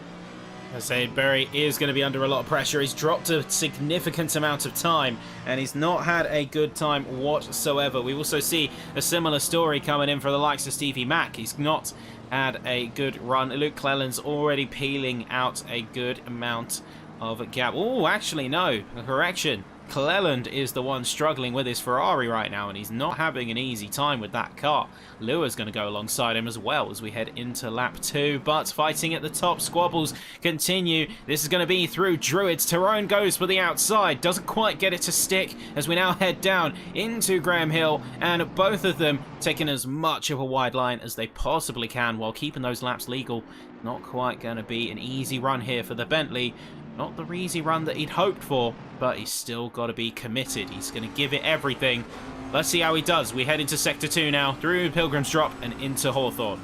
I say Bury is going to be under a lot of pressure. He's dropped a significant amount of time, and he's not had a good time whatsoever. We also see a similar story coming in for the likes of Stevie Mack. He's not had a good run. Luke Cleland's already peeling out a good amount of a gap. Oh, actually, no. Correction. Cleland is the one struggling with his Ferrari right now, and he's not having an easy time with that car. Lua's going to go alongside him as well as we head into lap 2, but fighting at the top, squabbles continue. This is going to be through Druids. Tyrone goes for the outside, doesn't quite get it to stick as we now head down into Graham Hill, and both of them taking as much of a wide line as they possibly can while keeping those laps legal. Not quite going to be an easy run here for the Bentley. Not the easy run that he'd hoped for, but he's still got to be committed. He's going to give it everything. Let's see how he does. We head into Sector 2 now, through Pilgrim's Drop and into Hawthorne.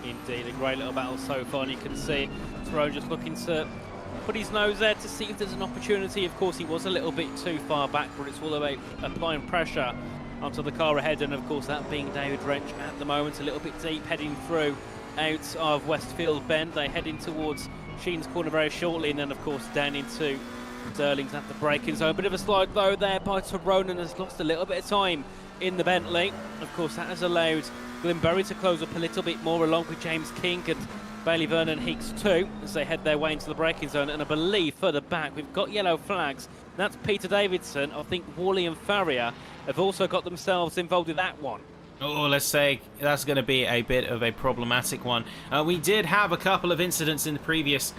Indeed, a great little battle so far, and you can see Tyrone just looking to put his nose there to see if there's an opportunity. Of course, he was a little bit too far back, but it's all about applying pressure onto the car ahead, and of course that being David Wrench at the moment, a little bit deep, heading through out of Westfield Bend. They heading towards Sheen's Corner very shortly, and then of course down into Sterling's at the braking zone. A bit of a slide though there by Tyrone, and has lost a little bit of time in the Bentley. Of course that has allowed Glyn Bury to close up a little bit more, along with James King and Bailey Vernon Higgs too, as they head their way into the braking zone. And I believe further back we've got yellow flags. That's Peter Davidson. I think Worley and Farrier have also got themselves involved in that one. Oh, let's say that's going to be a bit of a problematic one. We did have a couple of incidents in the previous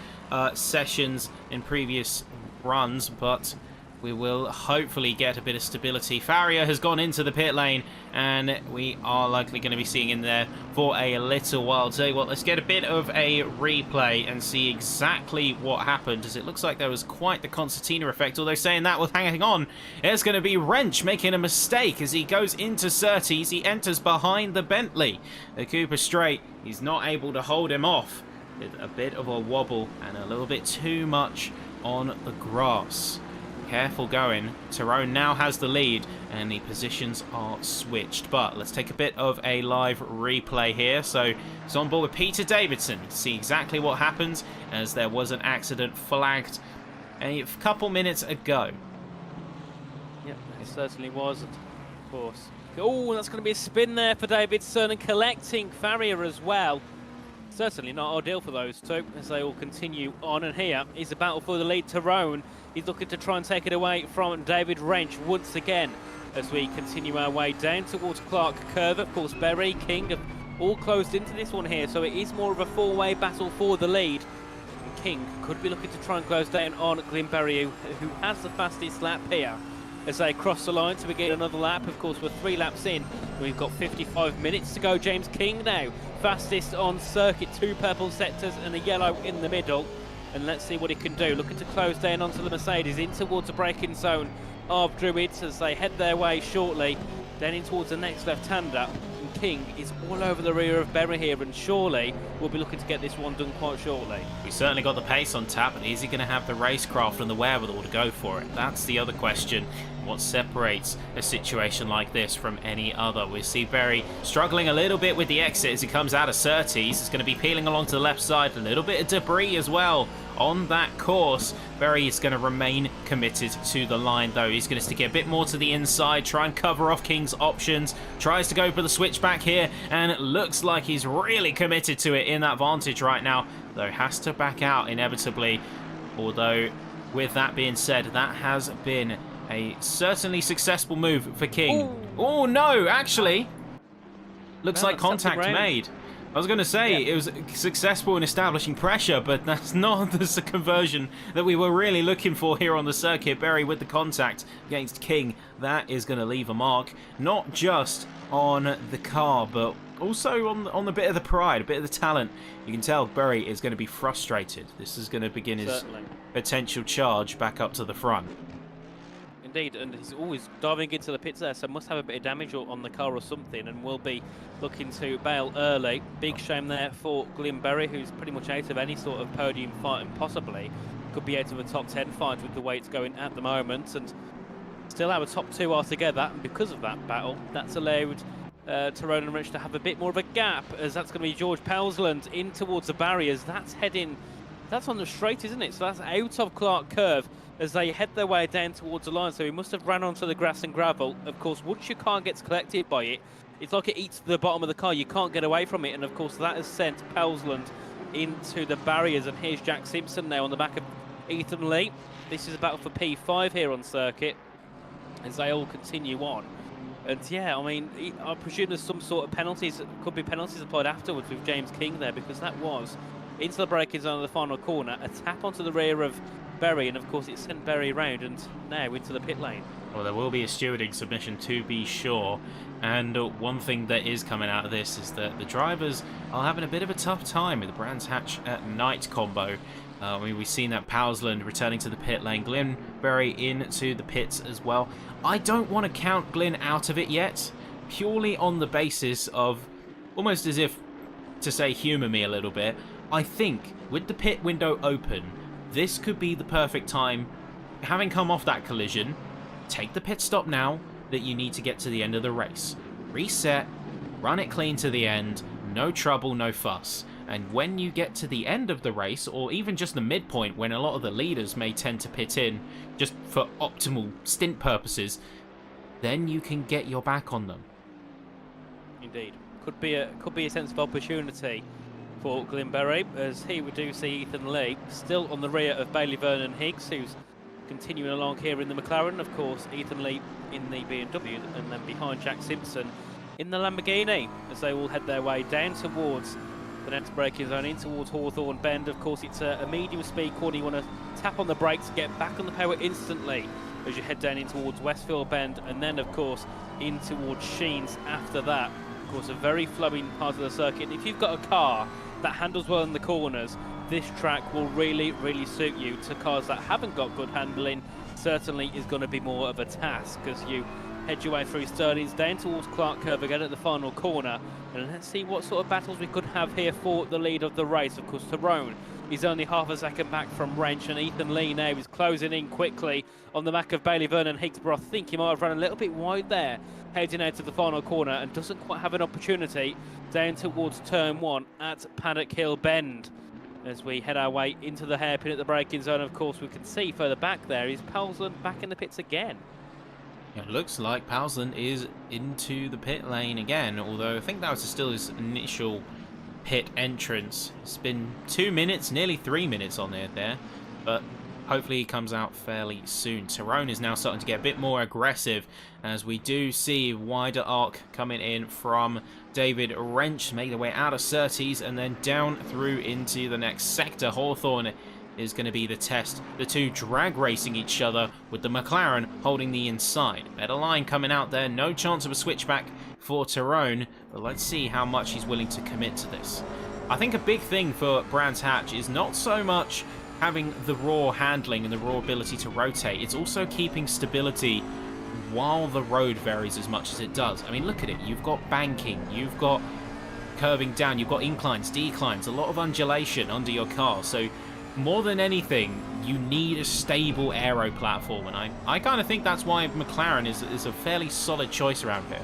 sessions, in previous runs, but we will hopefully get a bit of stability. Farrier has gone into the pit lane, and we are likely going to be seeing him there for a little while. Tell you what, let's get a bit of a replay and see exactly what happened, as it looks like there was quite the concertina effect. Although saying that, with hanging on, it's going to be Wrench making a mistake as he goes into Surtees. He enters behind the Bentley. The Cooper Straight, he's not able to hold him off with a bit of a wobble and a little bit too much on the grass. Careful going. Tyrone now has the lead, and the positions are switched. But let's take a bit of a live replay here. So it's on board with Peter Davidson to see exactly what happened, as there was an accident flagged a couple minutes ago. Yep, it certainly was, of course. Oh, that's going to be a spin there for Davidson, and collecting Farrier as well. Certainly not ideal for those two as they all continue on. And here is a battle for the lead. Tyrone is looking to try and take it away from David Wrench once again as we continue our way down towards Clark Curve. Of course, Bury, King have all closed into this one here, so it is more of a four-way battle for the lead. And King could be looking to try and close down on Glyn Bury, who has the fastest lap here, as they cross the line to begin another lap. Of course, we're 3 laps in. We've got 55 minutes to go. James King now fastest on circuit, 2 purple sectors and a yellow in the middle. And let's see what he can do. Looking to close down onto the Mercedes, in towards the braking zone of Druids as they head their way shortly down in towards the next left-hander. And King is all over the rear of Bury here, and surely we'll be looking to get this one done quite shortly. We certainly got the pace on tap, but is he going to have the racecraft and the wherewithal to go for it? That's the other question. what separates a situation like this from any other. We see Berry struggling a little bit with the exit as he comes out of Surtees. It's going to be peeling along to the left side, a little bit of debris as well on that course. Berry is going to remain committed to the line though. He's going to stick it a bit more to the inside, try and cover off King's options, tries to go for the switchback here, and it looks like he's really committed to it in that vantage right now, though has to back out inevitably. Although, with that being said, that has been a certainly successful move for King. Oh no, actually, looks like contact made. I was going to say, it was successful in establishing pressure, but that's not the conversion that we were really looking for here on the circuit. Berry with the contact against King. That is going to leave a mark, not just on the car, but also on the bit of the pride, a bit of the talent. You can tell Berry is going to be frustrated. This is going to begin his potential charge back up to the front. Indeed, and he's always diving into the pits there, so must have a bit of damage on the car or something, and will be looking to bail early. Big shame there for Glyn Berry, who's pretty much out of any sort of podium fight, and possibly could be out of a top 10 fight with the way it's going at the moment, and still our top two are together. And because of that battle, that's allowed Tyrone and Rich to have a bit more of a gap, as that's going to be George Pelsland in towards the barriers. That's on the straight, isn't it? So that's out of Clark Curve as they head their way down towards the line. So he must have ran onto the grass and gravel. Of course, once your car gets collected by it, it's like it eats the bottom of the car. You can't get away from it. And of course, that has sent Pelsland into the barriers. And here's Jack Simpson now on the back of Ethan Lee. This is a battle for P5 here on circuit as they all continue on. And yeah, I mean, I presume there's some sort of penalties, could be penalties applied afterwards with James King there, because that was into the braking zone of the final corner, a tap onto the rear of Berry, and of course it sent Berry round and now into the pit lane. Well, there will be a stewarding submission to be sure, and one thing that is coming out of this is that the drivers are having a bit of a tough time with the Brands Hatch at night combo. I mean, we've seen that Pelsland returning to the pit lane, Glyn Berry into the pits as well. I don't want to count Glyn out of it yet, purely on the basis of, almost as if to say humour me a little bit, I think with the pit window open, this could be the perfect time, having come off that collision, take the pit stop now that you need to get to the end of the race. Reset, run it clean to the end, no trouble, no fuss. And when you get to the end of the race, or even just the midpoint when a lot of the leaders may tend to pit in just for optimal stint purposes, then you can get your back on them. Indeed. Could be a sense of opportunity for Glyn Berry, as here we do see Ethan Lee still on the rear of Bailey Vernon Higgs, who's continuing along here in the McLaren. Of course, Ethan Lee in the BMW, and then behind Jack Simpson in the Lamborghini, as they all head their way down towards the next braking zone, in towards Hawthorne Bend. Of course, it's a medium speed corner. You want to tap on the brakes, get back on the power instantly as you head down in towards Westfield Bend, and then of course in towards Sheens after that. Of course, a very flowing part of the circuit. If you've got a car that handles well in the corners, this track will really suit you. To cars that haven't got good handling, certainly is going to be more of a task, as you head your way through Stirling's down towards Clark Curve again at the final corner. And let's see what sort of battles we could have here for the lead of the race. Of course, Tyrone is only half a second back from Wrench, and Ethan Lee now is closing in quickly on the back of Bailey Vernon Higgs. But I think he might have run a little bit wide there, heading out to the final corner, and doesn't quite have an opportunity down towards turn 1 at Paddock Hill Bend. As we head our way into the hairpin at the braking zone, of course, we can see further back there is Pelsland back in the pits again. It looks like Pelsland is into the pit lane again, although I think that was still his initial pit entrance. It's been 2 minutes, nearly 3 minutes on there, but hopefully he comes out fairly soon. Tyrone is now starting to get a bit more aggressive, as we do see wider arc coming in from David Wrench, make their way out of Surtees and then down through into the next sector. Hawthorne is going to be the test. The two drag racing each other with the McLaren holding the inside. Better line coming out there. No chance of a switchback for Tyrone, but let's see how much he's willing to commit to this. I think a big thing for Brands Hatch is not so much having the raw handling and the raw ability to rotate. It's also keeping stability while the road varies as much as it does. I mean, look at it. You've got banking. You've got curving down. You've got inclines, declines, a lot of undulation under your car. So more than anything, you need a stable aero platform, and I kind of think that's why McLaren is a fairly solid choice around here.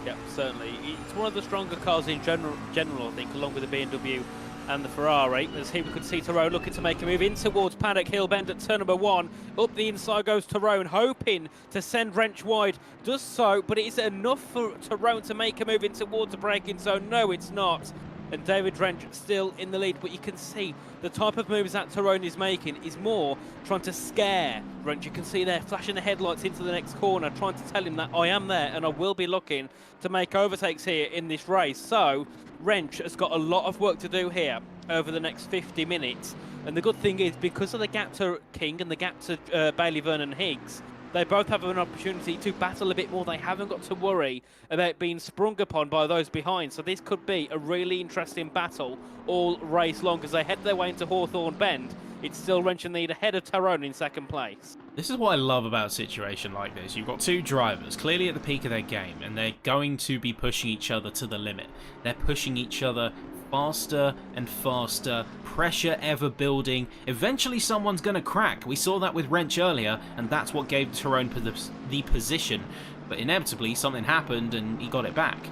Yep, certainly. It's one of the stronger cars in general, I think, along with the BMW and the Ferrari. As here we could see Tyrone looking to make a move in towards Paddock Hill Bend at turn number 1. Up the inside goes Tyrone, hoping to send Wrench wide. Does so, but is it enough for Tyrone to make a move in towards the braking zone? No, it's not. And David Wrench still in the lead, but you can see the type of moves that Tyrone is making is more trying to scare Wrench. You can see there flashing the headlights into the next corner, trying to tell him that I am there and I will be looking to make overtakes here in this race. So Wrench has got a lot of work to do here over the next 50 minutes. And the good thing is, because of the gap to King and the gap to Bailey Vernon Higgs, they both have an opportunity to battle a bit more. They haven't got to worry about being sprung upon by those behind. So this could be a really interesting battle all race long as they head their way into Hawthorne Bend. It's still Wrench and lead ahead of Tyrone in second place. This is what I love about a situation like this. You've got two drivers clearly at the peak of their game, and they're going to be pushing each other to the limit. They're pushing each other faster and faster, pressure ever building. Eventually someone's going to crack. We saw that with Wrench earlier, and that's what gave Tyrone the position. But inevitably something happened and he got it back.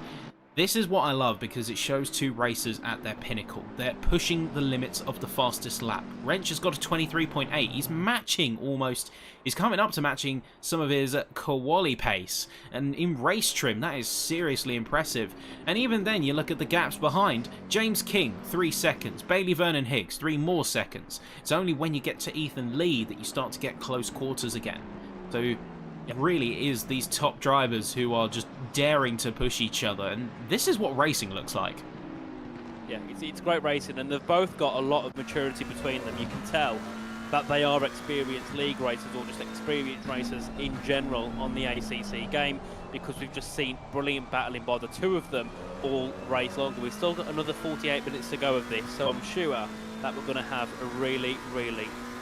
This is what I love, because it shows two racers at their pinnacle. They're pushing the limits of the fastest lap. Wrench has got a 23.8. He's matching almost. He's coming up to matching some of his Kawali pace. And in race trim, that is seriously impressive. And even then, you look at the gaps behind. James King, 3 seconds. Bailey Vernon Higgs, 3 more seconds. It's only when you get to Ethan Lee that you start to get close quarters again. So it really is these top drivers who are just daring to push each other, and this is what racing looks like. Yeah, it's great racing, and they've both got a lot of maturity between them. You can tell that they are experienced league racers, or just experienced racers in general on the ACC game, because we've just seen brilliant battling by the two of them all race long. We've still got another 48 minutes to go of this, so I'm sure that we're going to have a really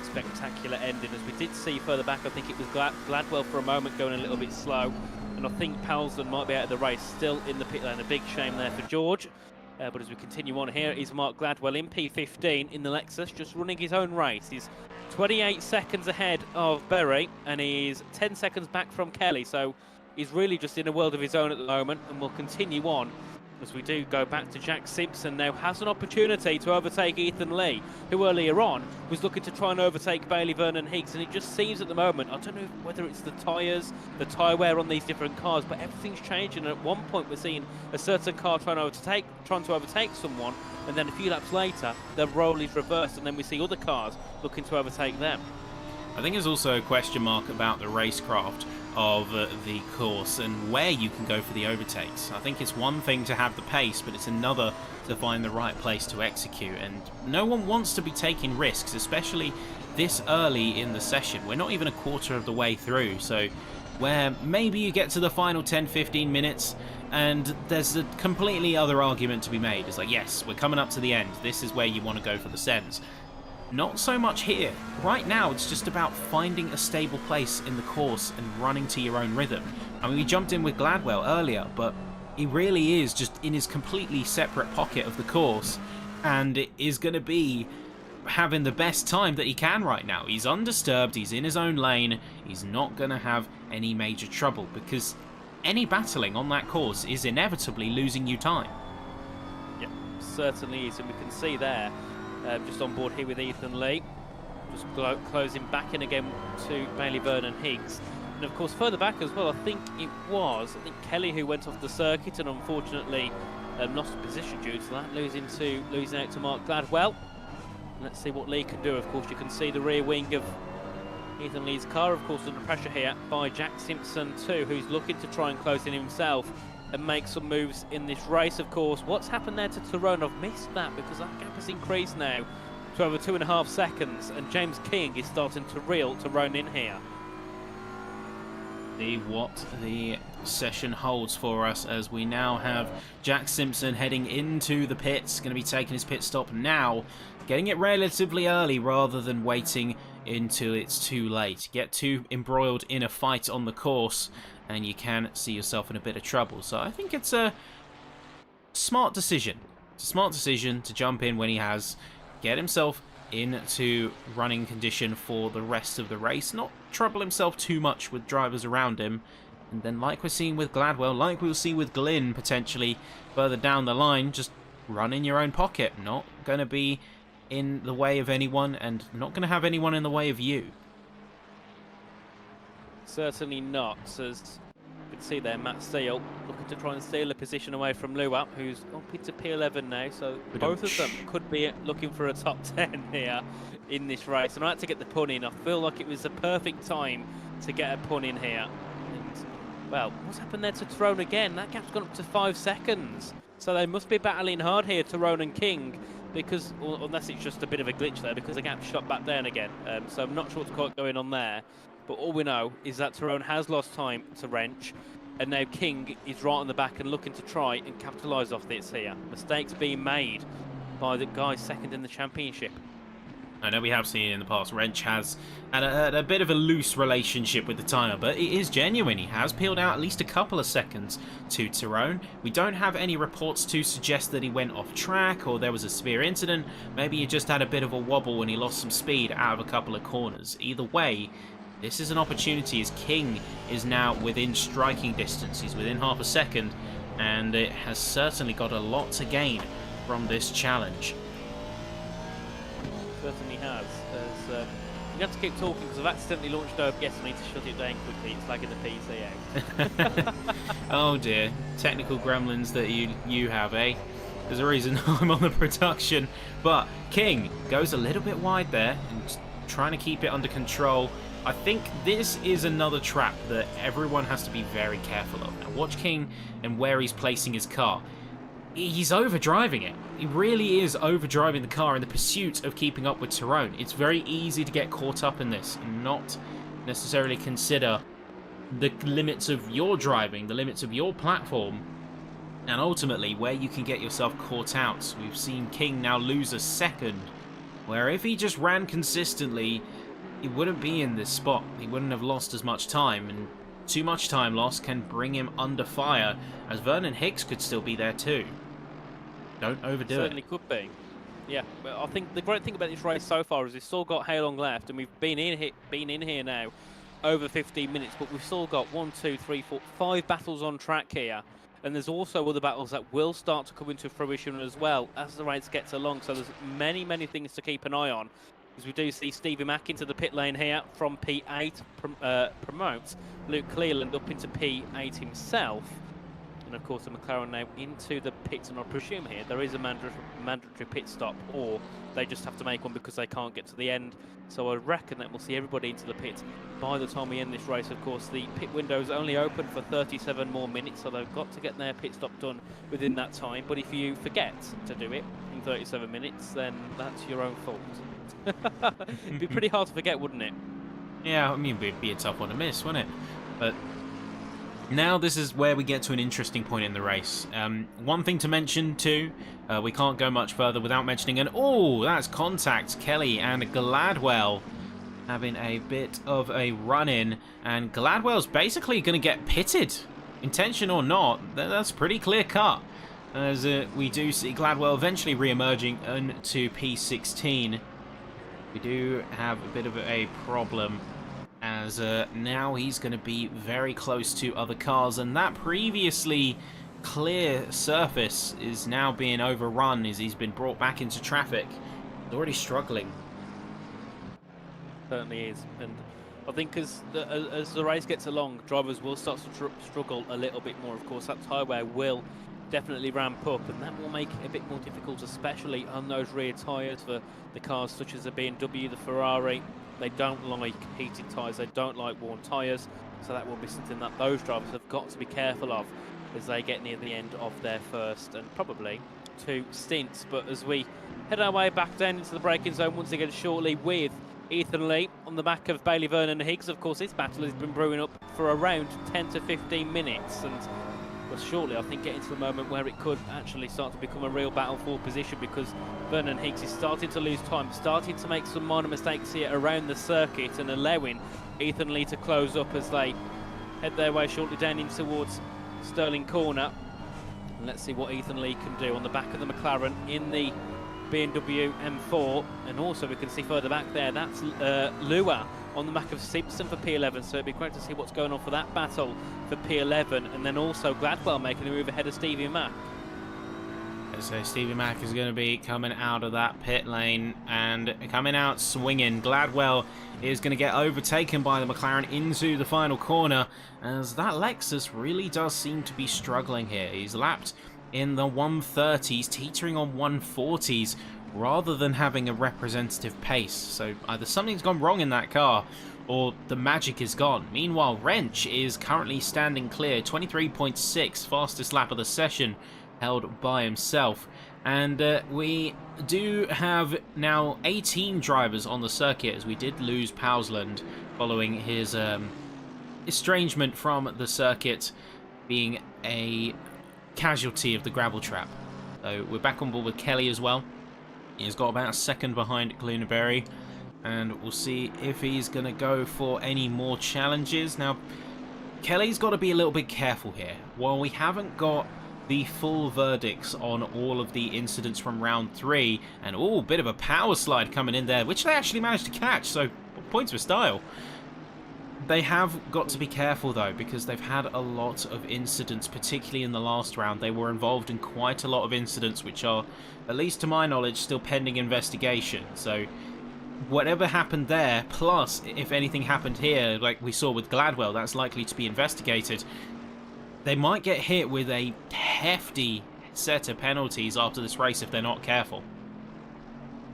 spectacular ending. As we did see further back, I think it was Gladwell for a moment going a little bit slow, and I think Palsden might be out of the race, still in the pit lane. A big shame there for George. But as we continue on, here is Mark Gladwell in P15 in the Lexus, just running his own race. He's 28 seconds ahead of Berry, and he's 10 seconds back from Kelly, so he's really just in a world of his own at the moment, and we'll continue on as we do go back to Jack Simpson now. Has an opportunity to overtake Ethan Lee, who earlier on was looking to try and overtake Bailey Vernon Higgs, and it just seems at the moment, I don't know whether it's the tyres, the tyre wear on these different cars, but everything's changing. And at one point we're seeing a certain car trying to overtake someone, and then a few laps later the role is reversed, and then we see other cars looking to overtake them. I think there's also a question mark about the racecraft of the course and where you can go for the overtakes. I think it's one thing to have the pace, but it's another to find the right place to execute, and no one wants to be taking risks, especially this early in the session. We're not even a quarter of the way through, so where maybe you get to the final 10-15 minutes and there's a completely other argument to be made. It's like, yes, we're coming up to the end, this is where you want to go for the sends. Not so much here. Right now, it's just about finding a stable place in the course and running to your own rhythm. I mean, we jumped in with Gladwell earlier, but he really is just in his completely separate pocket of the course, and is going to be having the best time that he can right now. He's undisturbed, he's in his own lane, he's not going to have any major trouble, because any battling on that course is inevitably losing you time. Yeah, certainly is, and we can see there, just on board here with Ethan Lee, just closing back in again to Bailey Vernon Higgs. And of course further back as well, I think Kelly who went off the circuit and unfortunately lost position due to that, losing out to Mark Gladwell. And let's see what Lee can do. Of course you can see the rear wing of Ethan Lee's car, of course, under pressure here by Jack Simpson too, who's looking to try and close in himself and make some moves in this race. Of course, what's happened there to Tyrone? I've missed that, because that gap has increased now to over 2.5 seconds, and James King is starting to reel Tyrone in here. See what the session holds for us, as we now have Jack Simpson heading into the pits, going to be taking his pit stop now, getting it relatively early rather than waiting until it's too late. Get too embroiled in a fight on the course and you can see yourself in a bit of trouble. So I think it's a smart decision. It's a smart decision to jump in when he has, get himself into running condition for the rest of the race, not trouble himself too much with drivers around him. And then, like we're seeing with Gladwell, like we'll see with Glynn potentially further down the line, just run in your own pocket. Not going to be in the way of anyone, and not going to have anyone in the way of you. Certainly not, as you can see there, Matt Steele looking to try and steal a position away from Luap, who's up into P11 now, so both of them could be looking for a top 10 here in this race. And I had to get the pun in. I feel like it was the perfect time to get a pun in here. And, well, what's happened there to Tyrone again? That gap's gone up to 5 seconds. So they must be battling hard here, Tyrone and King, because, unless it's just a bit of a glitch there, because the gap shot back down again. So I'm not sure what's quite going on there. But all we know is that Tyrone has lost time to Wrench, and now King is right on the back and looking to try and capitalise off this here. Mistakes being made by the guy second in the championship. I know we have seen in the past, Wrench has had a bit of a loose relationship with the timer, but it is genuine. He has peeled out at least a couple of seconds to Tyrone. We don't have any reports to suggest that he went off track or there was a severe incident. Maybe he just had a bit of a wobble and he lost some speed out of a couple of corners. Either way, this is an opportunity, as King is now within striking distance. He's within half a second, and it has certainly got a lot to gain from this challenge. Certainly has. You have to keep talking because I've accidentally launched over. Yes, I need to shut it down quickly. It's lagging the PC out. Oh dear, technical gremlins that you have, eh? There's a reason I'm on the production. But King goes a little bit wide there and trying to keep it under control. I think this is another trap that everyone has to be very careful of. Now watch King and where he's placing his car. He's overdriving it. He really is overdriving the car in the pursuit of keeping up with Tyrone. It's very easy to get caught up in this and not necessarily consider the limits of your driving, the limits of your platform, and ultimately where you can get yourself caught out. We've seen King now lose a second, where if he just ran consistently, he wouldn't be in this spot. He wouldn't have lost as much time, and too much time lost can bring him under fire, as Vernon Hicks could still be there too. Don't overdo it. Certainly could be. Yeah, but I think the great thing about this race so far is we've still got how long left, and we've been in here now over 15 minutes, but we've still got 1, 2, 3, 4, 5 battles on track here. And there's also other battles that will start to come into fruition as well as the race gets along. So there's many, many things to keep an eye on. As we do see Stevie Mack into the pit lane here from P8, promotes Luke Cleland up into P8 himself. And of course the McLaren now into the pits, and I presume here there is a mandatory pit stop, or they just have to make one because they can't get to the end. So I reckon that we'll see everybody into the pit by the time we end this race. Of course the pit window is only open for 37 more minutes, so they've got to get their pit stop done within that time. But if you forget to do it in 37 minutes, then that's your own fault. It'd be pretty hard to forget, wouldn't it? Yeah, I mean, it'd be a tough one to miss, wouldn't it? But now this is where we get to an interesting point in the race. One thing to mention too, we can't go much further without mentioning that's contact. Kelly and Gladwell having a bit of a run-in, and Gladwell's basically going to get pitted, intention or not. That's pretty clear cut, as we do see Gladwell eventually re-emerging into P16. We do have a bit of a problem, as now he's going to be very close to other cars, and that previously clear surface is now being overrun as he's been brought back into traffic. He's already struggling. Certainly is, and I think as the race gets along, drivers will start to struggle a little bit more. Of course, that tyre wear will definitely ramp up, and that will make it a bit more difficult, especially on those rear tyres for the cars such as the BMW, the Ferrari. They don't like heated tyres, they don't like worn tyres, so that will be something that those drivers have got to be careful of as they get near the end of their first and probably 2 stints. But as we head our way back down into the braking zone once again shortly with Ethan Lee on the back of Bailey Vernon Higgs. Of course, this battle has been brewing up for around 10 to 15 minutes, and well, shortly I think getting to the moment where it could actually start to become a real battle for position, because Vernon Higgs is starting to lose time, starting to make some minor mistakes here around the circuit, and allowing Ethan Lee to close up as they head their way shortly down in towards Stirling Corner. And let's see what Ethan Lee can do on the back of the McLaren in the BMW M4, and also we can see further back there, that's Lua on the back of Simpson for P11, so it'd be great to see what's going on for that battle for P11, and then also Gladwell making the move ahead of Stevie Mack. So Stevie Mack is going to be coming out of that pit lane and coming out swinging. Gladwell is going to get overtaken by the McLaren into the final corner, as that Lexus really does seem to be struggling here. He's lapped in the 130s, teetering on 140s, rather than having a representative pace. So either something's gone wrong in that car, or the magic is gone. Meanwhile, Wrench is currently standing clear, 23.6, fastest lap of the session, held by himself. And we do have now 18 drivers on the circuit, as we did lose Pausland following his estrangement from the circuit, being a casualty of the gravel trap. So we're back on board with Kelly as well. He's got about a second behind Cluneberry, and we'll see if he's going to go for any more challenges. Now, Kelly's got to be a little bit careful here. While we haven't got the full verdicts on all of the incidents from round 3, and oh, bit of a power slide coming in there, which they actually managed to catch, so points for style. They have got to be careful though, because they've had a lot of incidents, particularly in the last round. They were involved in quite a lot of incidents which are, at least to my knowledge, still pending investigation. So whatever happened there, plus if anything happened here, like we saw with Gladwell, that's likely to be investigated. They might get hit with a hefty set of penalties after this race if they're not careful.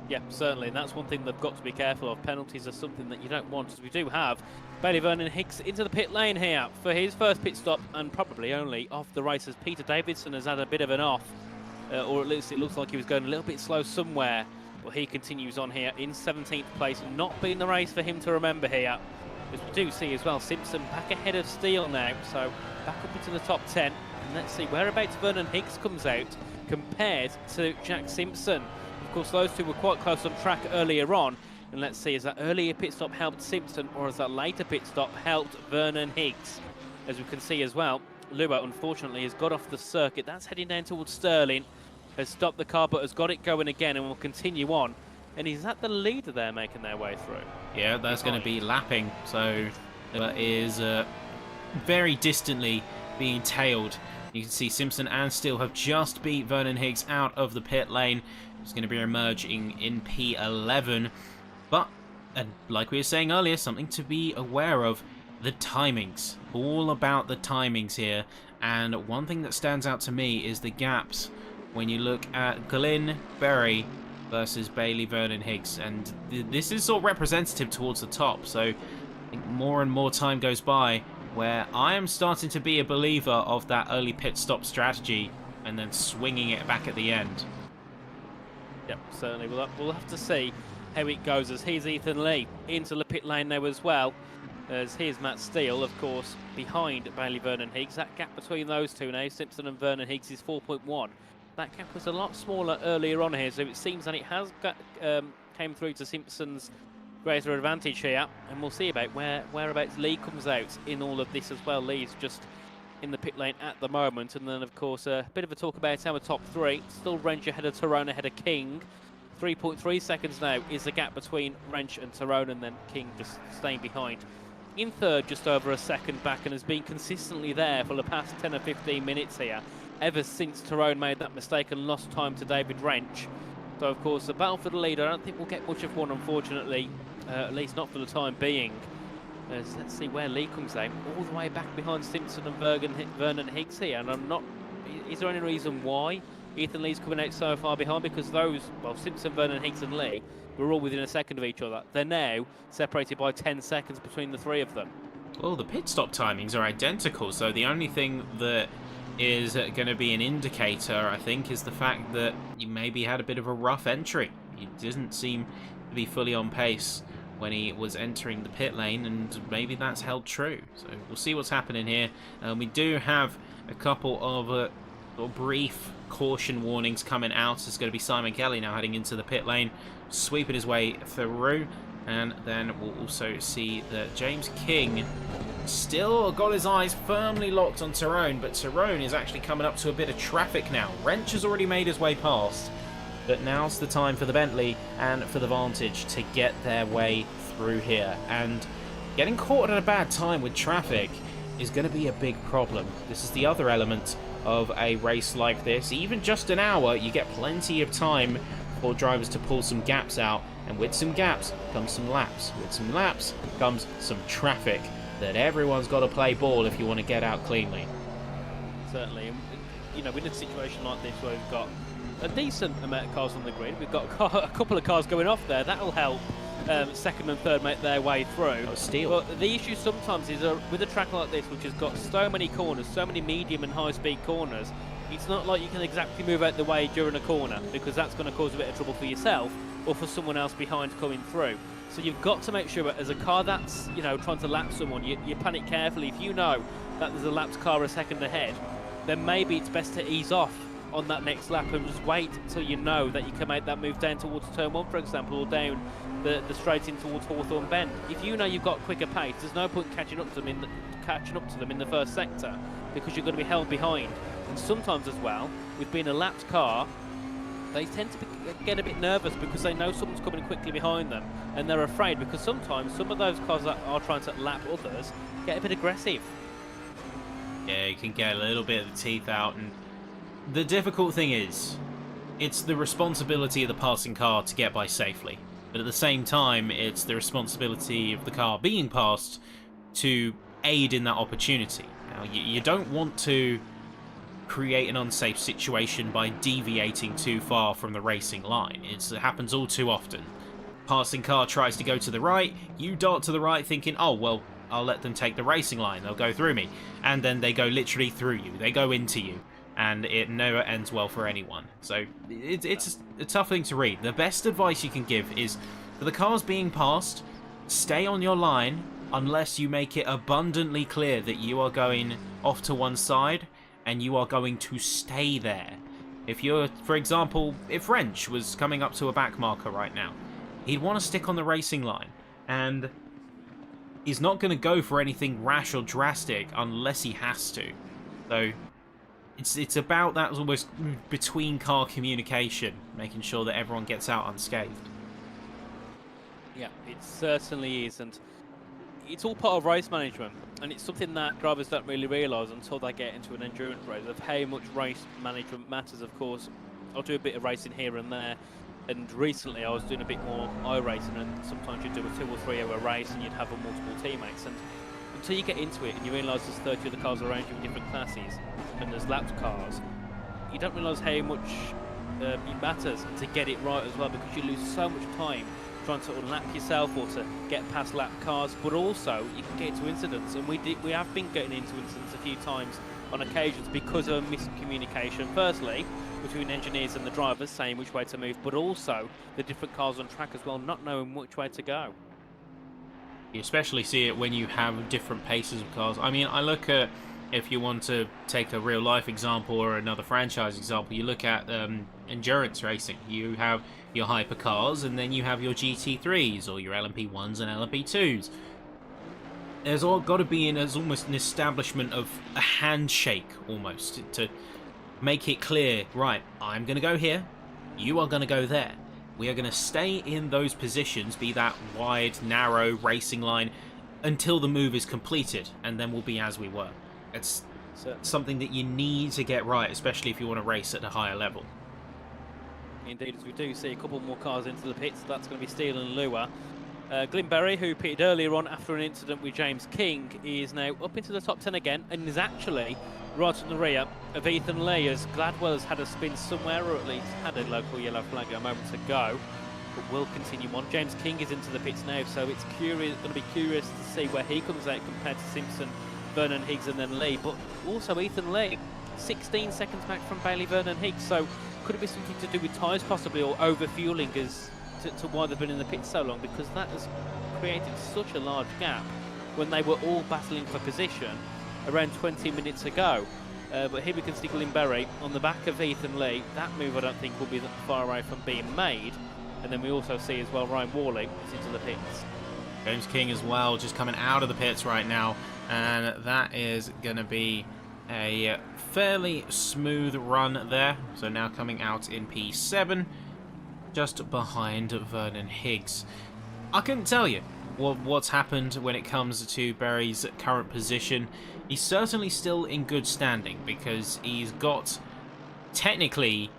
Yeah, certainly, and that's one thing they've got to be careful of. Penalties are something that you don't want, as we do have Bailey Vernon Hicks into the pit lane here for his first pit stop, and probably only of the race, as Peter Davidson has had a bit of an off, or at least it looks like he was going a little bit slow somewhere, but he continues on here in 17th place, not being the race for him to remember here. As we do see as well, Simpson back ahead of Steele now, so back up into the top 10, and let's see whereabouts Vernon Hicks comes out compared to Jack Simpson. Of course, those two were quite close on track earlier on, and let's see, has that earlier pit stop helped Simpson, or has that later pit stop helped Vernon Hicks? As we can see as well, Lua unfortunately has got off the circuit. That's heading down towards Sterling, has stopped the car but has got it going again and will continue on. And is that the leader there making their way through? Yeah, that's going to be lapping, so that is very distantly being tailed. You can see Simpson and Steele have just beat Vernon Hicks out of the pit lane. He's going to be emerging in P11. But, and like we were saying earlier, something to be aware of, the timings. All about the timings here. And one thing that stands out to me is the gaps when you look at Glyn Berry versus Bailey Vernon Hicks. And this is sort of representative towards the top. So I think more and more time goes by where I am starting to be a believer of that early pit stop strategy and then swinging it back at the end. Yep, certainly. We'll have to see how it goes, as here's Ethan Lee into the pit lane now as well, as here's Matt Steele, of course, behind Bailey Vernon Hicks. That gap between those two now, Simpson and Vernon Hicks, is 4.1. That gap was a lot smaller earlier on here, so it seems that it has came through to Simpson's greater advantage here, and we'll see about whereabouts Lee comes out in all of this as well. Lee's just in the pit lane at the moment, and then of course a bit of a talk about our top 3. Still Wrench ahead of Tyrone, ahead of King. 3.3 seconds now is the gap between Wrench and Tyrone, and then King just staying behind in third, just over a second back, and has been consistently there for the past 10 or 15 minutes here, ever since Tyrone made that mistake and lost time to David Wrench. So of course the battle for the lead, I don't think we'll get much of one, unfortunately, at least not for the time being. Let's see where Lee comes out, all the way back behind Simpson and Vernon Hicks here, and I'm not, is there any reason why Ethan Lee's coming out so far behind? Because those, well, Simpson, Vernon Hicks and Lee were all within a second of each other. They're now separated by 10 seconds between the 3 of them. Well, the pit stop timings are identical, so the only thing that is going to be an indicator, I think, is the fact that he maybe had a bit of a rough entry. He didn't seem to be fully on pace when he was entering the pit lane, and maybe that's held true. So we'll see what's happening here. We do have a couple of brief caution warnings coming out. It's going to be Simon Kelly now heading into the pit lane, sweeping his way through, and then we'll also see that James King still got his eyes firmly locked on Tyrone, but Tyrone is actually coming up to a bit of traffic now. Wrench has already made his way past, But now's the time for the Bentley and for the Vantage to get their way through here. And getting caught at a bad time with traffic is going to be a big problem. This is the other element of a race like this. Even just an hour, you get plenty of time for drivers to pull some gaps out. And with some gaps comes some laps. With some laps comes some traffic that everyone's got to play ball if you want to get out cleanly. Certainly. You know, in a situation like this where we've got a decent amount of cars on the grid, we've got a couple of cars going off there, that'll help second and third make their way through. Oh, steal. But the issue sometimes is with a track like this, which has got so many corners, so many medium and high speed corners, it's not like you can exactly move out the way during a corner, because that's going to cause a bit of trouble for yourself or for someone else behind coming through. So you've got to make sure that as a car that's, you know, trying to lap someone, you panic carefully. If you know that there's a lapped car a second ahead, then maybe it's best to ease off on that next lap and just wait until you know that you can make that move down towards turn 1, for example, or down the straight in towards Hawthorne Bend. If you know you've got quicker pace, there's no point catching up to them in the first sector, because you're going to be held behind. And sometimes as well, with being a lapped car, they tend to get a bit nervous because they know someone's coming quickly behind them, and they're afraid, because sometimes some of those cars that are trying to lap others get a bit aggressive. Yeah, you can get a little bit of the teeth out, and the difficult thing is, it's the responsibility of the passing car to get by safely. But at the same time, it's the responsibility of the car being passed to aid in that opportunity. Now, you don't want to create an unsafe situation by deviating too far from the racing line. It happens all too often. Passing car tries to go to the right, you dart to the right thinking, oh, well, I'll let them take the racing line, they'll go through me. And then they go literally through you, they go into you. And it never ends well for anyone. So it's a tough thing to read. The best advice you can give is, for the cars being passed, stay on your line unless you make it abundantly clear that you are going off to one side and you are going to stay there. If you're, for example, if French was coming up to a back marker right now, he'd want to stick on the racing line, and he's not going to go for anything rash or drastic unless he has to. So it's about that almost between car communication, making sure that everyone gets out unscathed. Yeah, it certainly is, and it's all part of race management, and it's something that drivers don't really realise until they get into an endurance race, of how much race management matters. Of course, I'll do a bit of racing here and there, and recently I was doing a bit more iRacing, and sometimes you'd do a 2 or 3 hour race and you'd have multiple teammates, and until you get into it and you realise there's 30 other cars around you in different classes and there's lapped cars, you don't realise how much it matters to get it right as well, because you lose so much time trying to unlap yourself or to get past lapped cars, but also you can get into incidents, and we have been getting into incidents a few times on occasions because of miscommunication, firstly between engineers and the drivers saying which way to move, but also the different cars on track as well not knowing which way to go. You especially see it when you have different paces of cars. I mean, I look at, if you want to take a real life example or another franchise example, you look at endurance racing. You have your hypercars, and then you have your GT3s or your LMP1s and LMP2s. There's got to be there's almost an establishment of a handshake almost to make it clear, right, I'm going to go here, you are going to go there. We are going to stay in those positions, be that wide, narrow racing line, until the move is completed, and then we'll be as we were. It's something that you need to get right, especially if you want to race at a higher level. Indeed, as we do see a couple more cars into the pits, that's going to be Steele and Lua. Glyn Berry, who pitted earlier on after an incident with James King, is now up into the top 10 again, and is actually right in the rear of Ethan Lee, as Gladwell has had a spin somewhere, or at least had a local yellow flag a moment ago, but will continue on. James King is into the pits now, so it's going to be curious to see where he comes out compared to Simpson, Vernon Higgs and then Lee, but also Ethan Lee, 16 seconds back from Bailey Vernon Higgs, so could it be something to do with tyres possibly, or over-fueling as to why they've been in the pits so long, because that has created such a large gap when they were all battling for position around 20 minutes ago. But here we can see Glyn Berry on the back of Ethan Lee. That move I don't think will be that far away from being made. And then we also see as well Ryan Worley is into the pits. James King as well, just coming out of the pits right now, and that is going to be a fairly smooth run there. So now coming out in P7, just behind Vernon Higgs. I couldn't tell you what's happened when it comes to Berry's current position. He's certainly still in good standing because he's got technically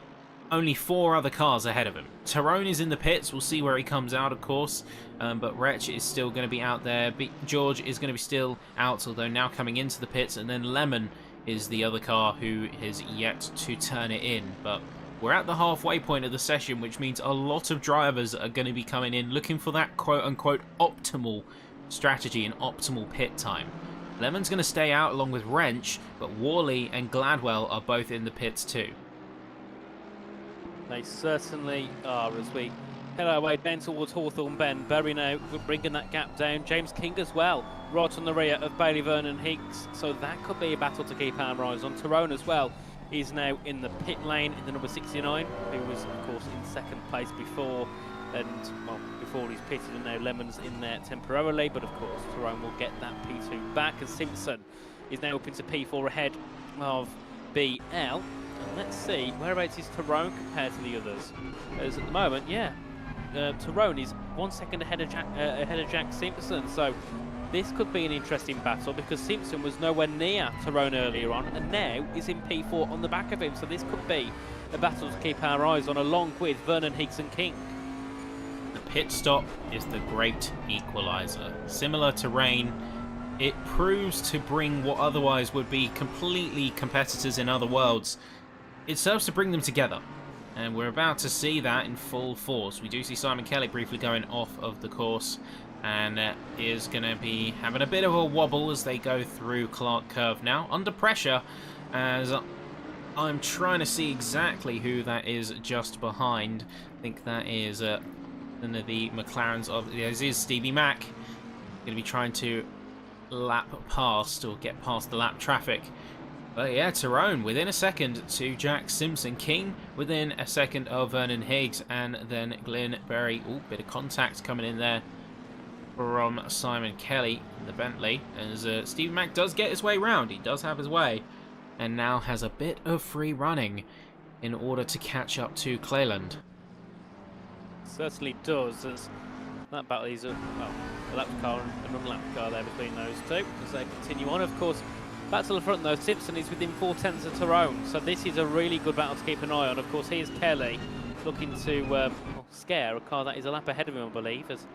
only 4 other cars ahead of him. Tyrone is in the pits. We'll see where he comes out, of course. But Wretch is still going to be out there. George is going to be still out, although now coming into the pits. And then Lemon is the other car who is yet to turn it in. But we're at the halfway point of the session, which means a lot of drivers are going to be coming in looking for that quote-unquote optimal strategy and optimal pit time. Lemon's going to stay out along with Wrench, but Worley and Gladwell are both in the pits too. They certainly are as we head our way down towards Hawthorne Bend. Berry now bringing that gap down. James King as well, right on the rear of Bailey Vernon Higgs. So that could be a battle to keep our eyes on. Tyrone as well is now in the pit lane in the number 69, who was, of course, in second place before. And, well, before he's pitted, and now Lemon's in there temporarily. But, of course, Tyrone will get that P2 back. And Simpson is now up into P4 ahead of BL. And let's see, whereabouts is Tyrone compared to the others? As at the moment, yeah, Tyrone is 1 second ahead of Jack Simpson. So this could be an interesting battle because Simpson was nowhere near Tyrone earlier on and now is in P4 on the back of him. So this could be a battle to keep our eyes on, along with Vernon Higgs and King. The pit stop is the great equaliser. Similar to rain, it proves to bring what otherwise would be completely competitors in other worlds. It serves to bring them together, and we're about to see that in full force. We do see Simon Kelly briefly going off of the course, and is going to be having a bit of a wobble as they go through Clark Curve now, under pressure, as I'm trying to see exactly who that is just behind. I think that is one of the McLarens of, this is Stevie Mack, going to be trying to lap past, or get past the lap traffic. But yeah, Tyrone within a second to Jack Simpson. King within a second of Vernon Higgs, and then Glyn Berry. Ooh, bit of contact coming in there from Simon Kelly in the Bentley. As Stevie Mack does get his way round. He does have his way. And now has a bit of free running in order to catch up to Clayland. Certainly does, as that battle is a lapped car and an unlapped car there between those two as they continue on. Of course, back to the front though, Simpson is within 4/10 of Tyrone, so this is a really good battle to keep an eye on. Of course, here's Kelly looking to scare a car that is a lap ahead of him, I believe. Let's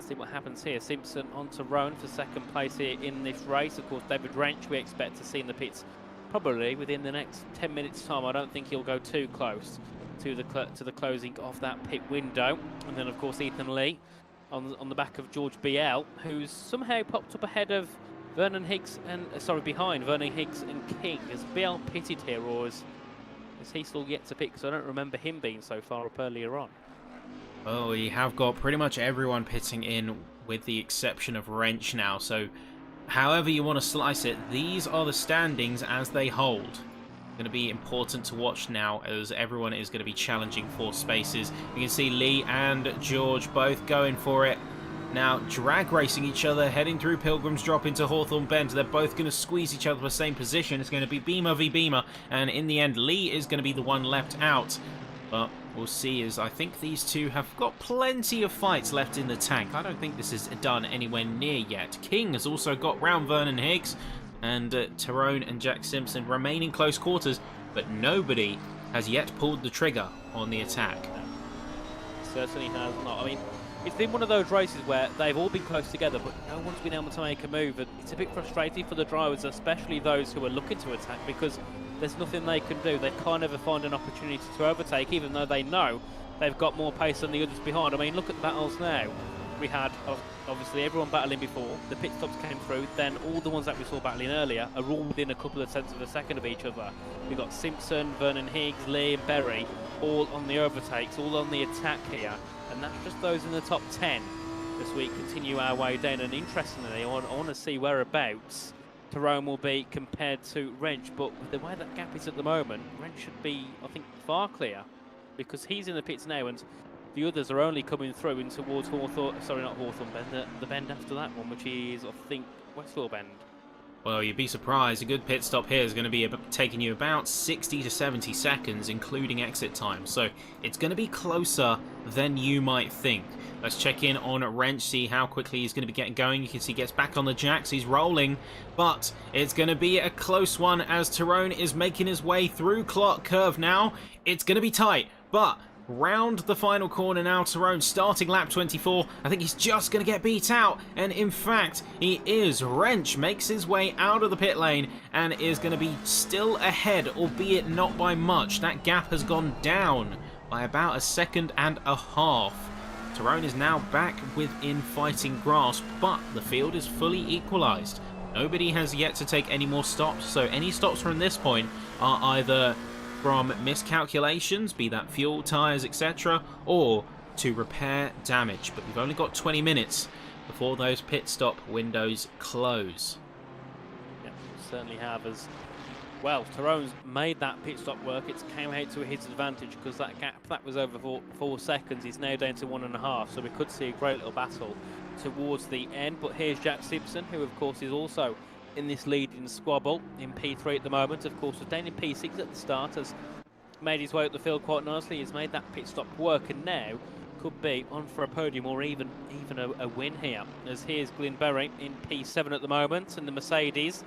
see what happens here. Simpson on Tyrone for second place here in this race. Of course, David Wrench we expect to see in the pits probably within the next 10 minutes time. I don't think he'll go too close to the closing of that pit window. And then of course Ethan Lee on the back of George BL, who's somehow popped up ahead of Vernon Higgs and behind Vernon Higgs and King. Has BL pitted here, or is he still yet to pit? Because I don't remember him being so far up earlier on. Oh, we have got pretty much everyone pitting in with the exception of Wrench now. So however you want to slice it, these are the standings as they hold. Going to be important to watch now as everyone is going to be challenging for spaces. You can see Lee and George both going for it. Now drag racing each other, heading through Pilgrim's Drop into Hawthorne Bend. They're both going to squeeze each other to the same position. It's going to be Beamer v Beamer, and in the end Lee is going to be the one left out. But we'll see, as I think these two have got plenty of fights left in the tank. I don't think this is done anywhere near yet. King has also got round Vernon Higgs, and Tyrone and Jack Simpson remain in close quarters, but nobody has yet pulled the trigger on the attack. Certainly has not. I mean, it's been one of those races where they've all been close together, but no one's been able to make a move, and it's a bit frustrating for the drivers, especially those who are looking to attack, because there's nothing they can do. They can't ever find an opportunity to overtake, even though they know they've got more pace than the others behind. I mean, look at the battles now. We had, obviously, everyone battling before. The pit stops came through. Then all the ones that we saw battling earlier are all within a couple of tenths of a second of each other. We've got Simpson, Vernon Higgs, Lee and Berry, all on the overtakes, all on the attack here. And that's just those in the top 10 as we continue our way down. And interestingly, I want to see whereabouts Tyrone will be compared to Wrench. But with the way that gap is at the moment, Wrench should be, I think, far clear, because he's in the pits now and the others are only coming through in towards Hawthorne, sorry, not Hawthorne Bend, the bend after that one, which is, I think, Westlaw Bend. Well, you'd be surprised. A good pit stop here is going to be taking you about 60 to 70 seconds, including exit time. So it's going to be closer than you might think. Let's check in on Wrench, see how quickly he's going to be getting going. You can see he gets back on the jacks. He's rolling, but it's going to be a close one as Tyrone is making his way through Clock Curve now. It's going to be tight, but round the final corner now, Tyrone starting lap 24. I think he's just going to get beat out, and in fact he is. Wrench makes his way out of the pit lane and is going to be still ahead, albeit not by much. That gap has gone down by about a second and a half. Tyrone is now back within fighting grasp, but the field is fully equalised. Nobody has yet to take any more stops, so any stops from this point are either from miscalculations, be that fuel, tyres, etc., or to repair damage. But we've only got 20 minutes before those pit stop windows close. Yeah, we certainly have. As well, Tyrone's made that pit stop work. It's came out to his advantage because that gap that was over 4 seconds is now down to 1.5. So we could see a great little battle towards the end. But here's Jack Simpson, who of course is also in this leading squabble in P3 at the moment. Of course, was down in P6 at the start, has made his way up the field quite nicely. He's made that pit stop work, and now could be on for a podium or even a win here. As here's Glyn Berry in P7 at the moment, and the Mercedes,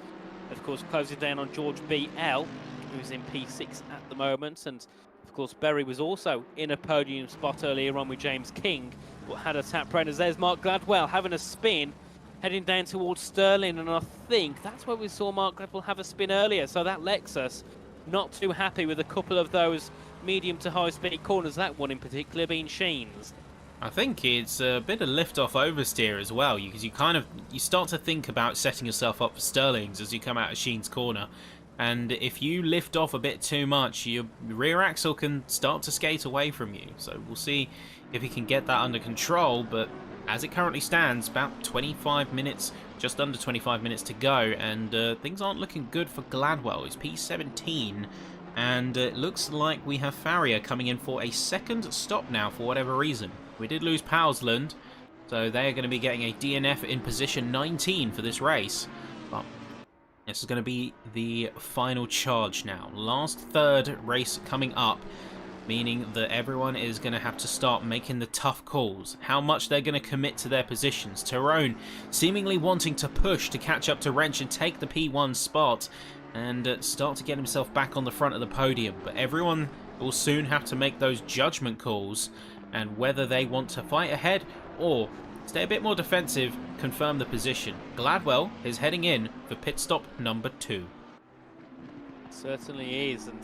of course, closing down on George BL, who's in P6 at the moment. And of course, Berry was also in a podium spot earlier on with James King, but had a tap round. As there's Mark Gladwell having a spin, heading down towards Sterling, and I think that's where we saw Mark Gladwell have a spin earlier. So that Lexus not too happy with a couple of those medium to high speed corners, that one in particular being Sheen's. I think it's a bit of lift-off oversteer as well, because you start to think about setting yourself up for Sterling's as you come out of Sheen's corner, and if you lift off a bit too much, your rear axle can start to skate away from you. So we'll see if he can get that under control, but as it currently stands, about 25 minutes, just under 25 minutes to go, and things aren't looking good for Gladwell. He's P17, and it looks like we have Farrier coming in for a second stop now for whatever reason. We did lose Powsland, so they are going to be getting a DNF in position 19 for this race. But this is going to be the final charge now. Last third race coming up, meaning that everyone is going to have to start making the tough calls. How much they're going to commit to their positions. Tyrone seemingly wanting to push to catch up to Wrench and take the P1 spot and start to get himself back on the front of the podium. But everyone will soon have to make those judgment calls, and whether they want to fight ahead or stay a bit more defensive, confirm the position. Gladwell is heading in for pit stop number 2. Certainly is, and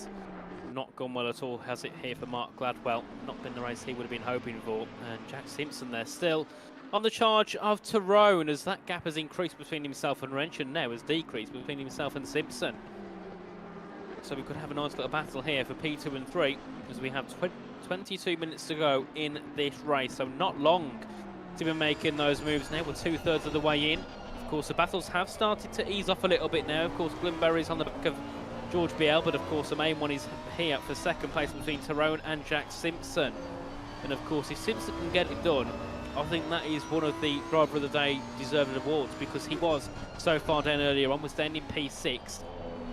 not gone well at all, has it, here for Mark Gladwell? Not been the race he would have been hoping for. And Jack Simpson there still on the charge of Tyrone, as that gap has increased between himself and Wrench, and now has decreased between himself and Simpson. So we could have a nice little battle here for P2 and 3, as we have 22 minutes to go in this race, so not long to be making those moves now. We're 2/3 of the way in. Of course, the battles have started to ease off a little bit now. Of course, Glimberry's on the back of George BL, but of course the main one is here for second place between Tyrone and Jack Simpson. And of course, if Simpson can get it done, I think that is one of the Driver of the Day deserved awards, because he was so far down earlier on, was down in P6,